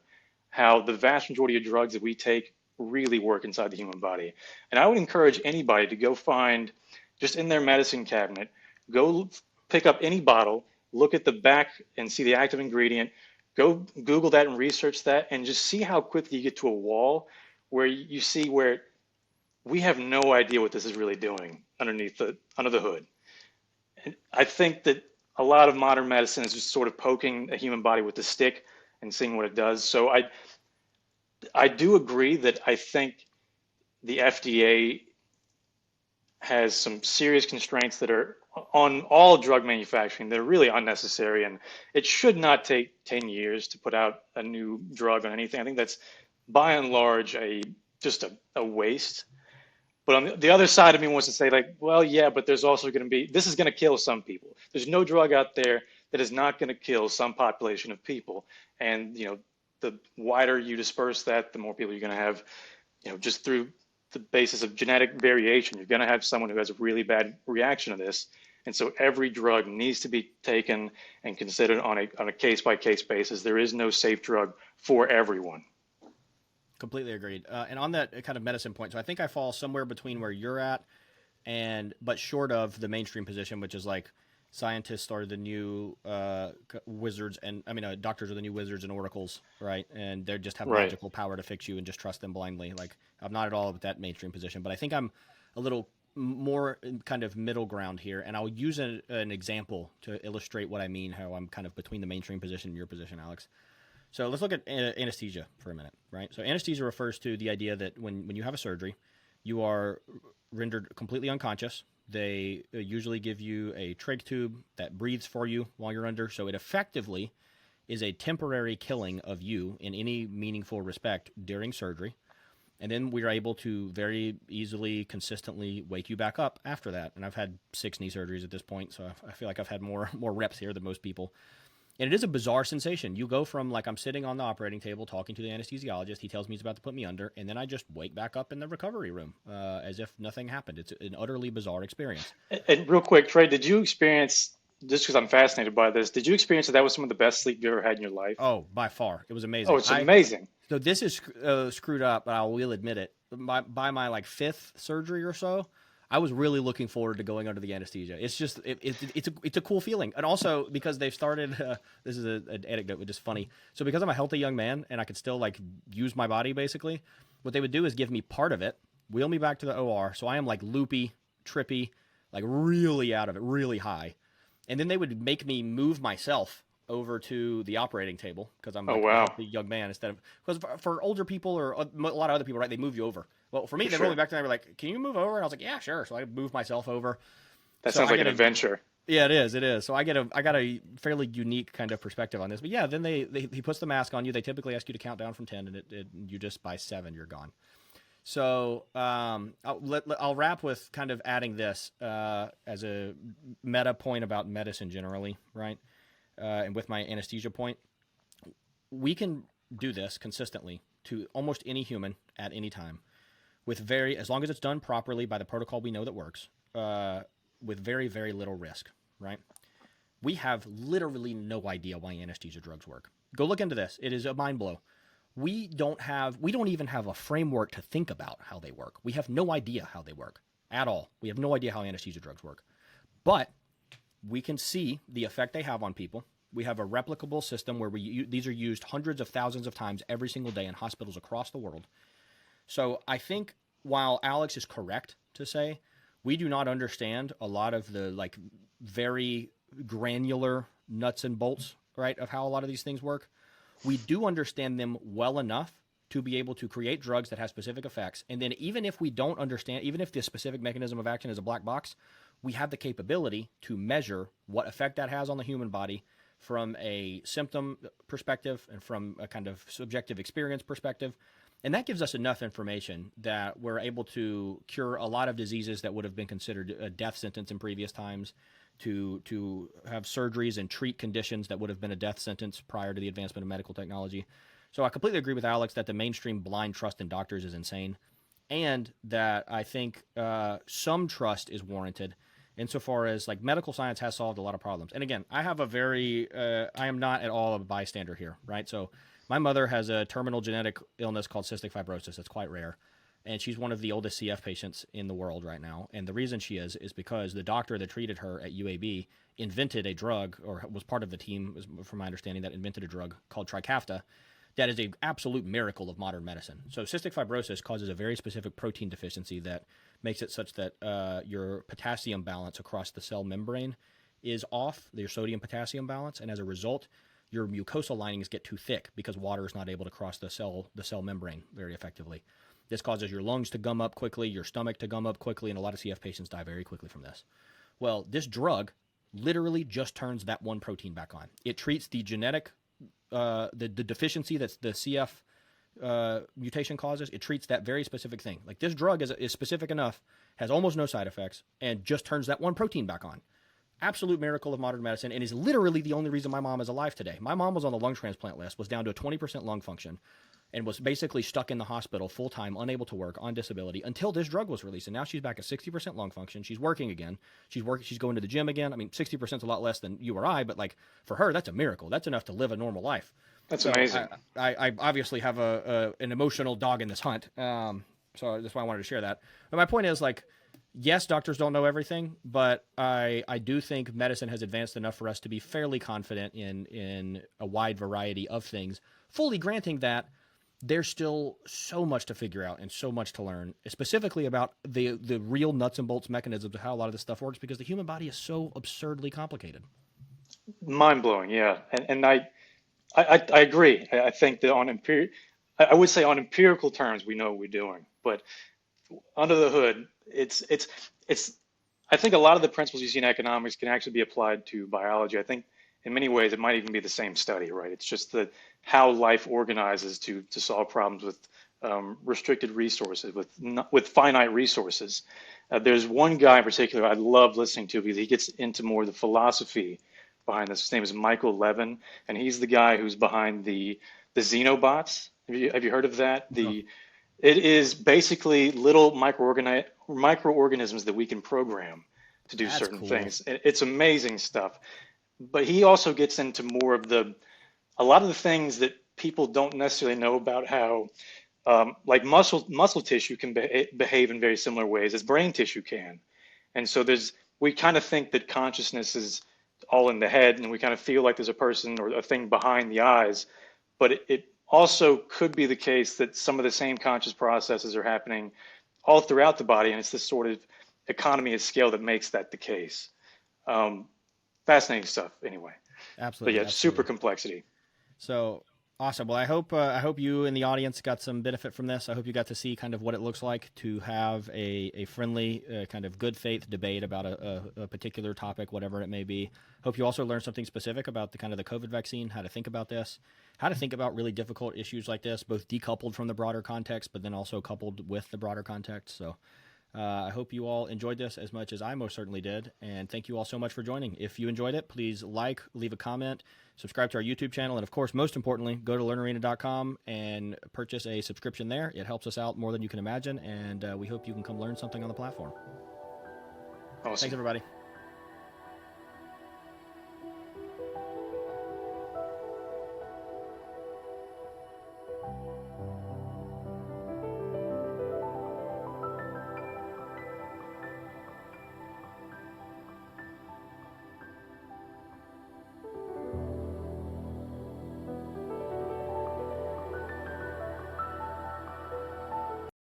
how the vast majority of drugs that we take really work inside the human body. And I would encourage anybody to go find, just in their medicine cabinet, go pick up any bottle, look at the back and see the active ingredient, go Google that and research that, and just see how quickly you get to a wall where you see where we have no idea what this is really doing under the hood. And I think that a lot of modern medicine is just sort of poking a human body with a stick and seeing what it does. So I do agree that I think the FDA has some serious constraints that are on all drug manufacturing. They're really unnecessary, and it should not take 10 years to put out a new drug on anything. I think that's by and large just a waste. But on the other side of me wants to say, like, well, yeah, but there's also going to be, this is going to kill some people. There's no drug out there that is not going to kill some population of people. And, the wider you disperse that, the more people you're going to have, just through the basis of genetic variation, you're going to have someone who has a really bad reaction to this. And so every drug needs to be taken and considered on a case-by-case basis. There is no safe drug for everyone. Completely agreed. And on that kind of medicine point, so I think I fall somewhere between where you're at but short of the mainstream position, which is like scientists are the new wizards, and doctors are the new wizards and oracles, right? And they just have magical power to fix you and just trust them blindly. Like, I'm not at all with that mainstream position, but I think I'm a little more kind of middle ground here, and I'll use an example to illustrate what I mean, how I'm kind of between the mainstream position and your position, Alex. So let's look at anesthesia for a minute, right? So anesthesia refers to the idea that when you have a surgery, you are rendered completely unconscious. They usually give you a trach tube that breathes for you while you're under. So it effectively is a temporary killing of you in any meaningful respect during surgery. And then we are able to very easily, consistently wake you back up after that. And I've had 6 knee surgeries at this point, so I feel like I've had more reps here than most people. And it is a bizarre sensation. You go from like I'm sitting on the operating table talking to the anesthesiologist. He tells me he's about to put me under, and then I just wake back up in the recovery room as if nothing happened. It's an utterly bizarre experience. And real quick, Trey, did you experience, just because I'm fascinated by this, did you experience that was some of the best sleep you ever had in your life? Oh, by far, it was Oh, amazing. it's amazing. So this is screwed up, but I will admit it. By my like fifth surgery or so, I was really looking forward to going under the anesthesia. It's just it's a cool feeling, and also because they've started. This is an anecdote, which is funny. So because I'm a healthy young man and I could still like use my body, basically, what they would do is give me part of it, wheel me back to the OR, so I am like loopy, trippy, like really out of it, really high, and then they would make me move myself over to the operating table because I'm Oh, like a wow. healthy young man instead of because for older people or a lot of other people, right? They move you over. Well, for me, For they rolled me sure. back to and they were like, "Can you move over?" And I was like, "Yeah, sure." So I moved myself over. That So sounds I like get an a adventure. yeah, it is, it is. So I got a fairly unique kind of perspective on this. But yeah, then he puts the mask on you. They typically ask you to count down from 10, and you just by 7 you're gone. So I'll wrap with kind of adding this as a meta point about medicine generally, right? And with my anesthesia point, we can do this consistently to almost any human at any time with as long as it's done properly by the protocol we know that works, with very, very little risk, right? We have literally no idea why anesthesia drugs work. Go look into this. It is a mind blow. We don't even have a framework to think about how they work. We have no idea how they work at all. We have no idea how anesthesia drugs work. But we can see the effect they have on people. We have a replicable system where these are used hundreds of thousands of times every single day in hospitals across the world. So I think while Alex is correct to say we do not understand a lot of the like very granular nuts and bolts, right, of how a lot of these things work, we do understand them well enough to be able to create drugs that have specific effects. And then even if we don't understand, even if the specific mechanism of action is a black box, we have the capability to measure what effect that has on the human body from a symptom perspective and from a kind of subjective experience perspective. And that gives us enough information that we're able to cure a lot of diseases that would have been considered a death sentence in previous times, to have surgeries and treat conditions that would have been a death sentence prior to the advancement of medical technology. So I completely agree with Alex that the mainstream blind trust in doctors is insane, and that I think some trust is warranted insofar as like medical science has solved a lot of problems. And again, I have a very I am not at all a bystander here, right? So my mother has a terminal genetic illness called cystic fibrosis. It's quite rare, and she's one of the oldest CF patients in the world right now. And the reason she is because the doctor that treated her at UAB invented a drug, or was part of the team, from my understanding, that invented a drug called Trikafta. That is an absolute miracle of modern medicine. So cystic fibrosis causes a very specific protein deficiency that makes it such that your potassium balance across the cell membrane is off, your sodium-potassium balance, and as a result, your mucosal linings get too thick because water is not able to cross the cell membrane very effectively. This causes your lungs to gum up quickly, your stomach to gum up quickly, and a lot of CF patients die very quickly from this. Well, this drug literally just turns that one protein back on. It treats the genetic, the deficiency that's the CF mutation causes. It treats that very specific thing. Like this drug is specific enough, has almost no side effects, and just turns that one protein back on. Absolute miracle of modern medicine, and is literally the only reason my mom is alive today. My mom was on the lung transplant list, was down to a 20% lung function, and was basically stuck in the hospital full-time, unable to work, on disability, until this drug was released. And now she's back at 60% lung function. She's working again. She's going to the gym again. I mean, 60% is a lot less than you or I, but like for her, that's a miracle. That's enough to live a normal life. That's So amazing. I obviously have an emotional dog in this hunt. So that's why I wanted to share that. But my point is, like, yes, doctors don't know everything, but I do think medicine has advanced enough for us to be fairly confident in a wide variety of things, fully granting that there's still so much to figure out and so much to learn, specifically about the real nuts and bolts mechanisms of how a lot of this stuff works, because the human body is so absurdly complicated. Mind blowing, yeah. And I agree. I think that I would say on empirical terms, we know what we're doing, but under the hood, it's I think a lot of the principles you see in economics can actually be applied to biology. I think in many ways it might even be the same study, right? It's just that how life organizes to solve problems with restricted resources, with finite resources. There's one guy in particular I love listening to because he gets into more of the philosophy behind this. His name is Michael Levin, and he's the guy who's behind the Xenobots. Have you heard of that? No. It is basically little microorganisms that we can program to do That's certain cool. things. It's amazing stuff. But he also gets into more of a lot of the things that people don't necessarily know about how, like muscle tissue can behave in very similar ways as brain tissue can. And so we kind of think that consciousness is all in the head, and we kind of feel like there's a person or a thing behind the eyes. But it also could be the case that some of the same conscious processes are happening all throughout the body, and it's this sort of economy of scale that makes that the case. Um, Fascinating stuff, anyway. But Absolutely, yeah, super absolutely. complexity. So awesome. Well, I hope you in the audience got some benefit from this. I hope you got to see kind of what it looks like to have a friendly kind of good faith debate about a particular topic, whatever it may be. Hope you also learned something specific about the kind of the COVID vaccine, how to think about this, how to think about really difficult issues like this, both decoupled from the broader context, but then also coupled with the broader context. So I hope you all enjoyed this as much as I most certainly did. And thank you all so much for joining. If you enjoyed it, please like, leave a comment, subscribe to our YouTube channel, and of course, most importantly, go to learnarena.com and purchase a subscription there. It helps us out more than you can imagine, and we hope you can come learn something on the platform. Thanks, Awesome. everybody.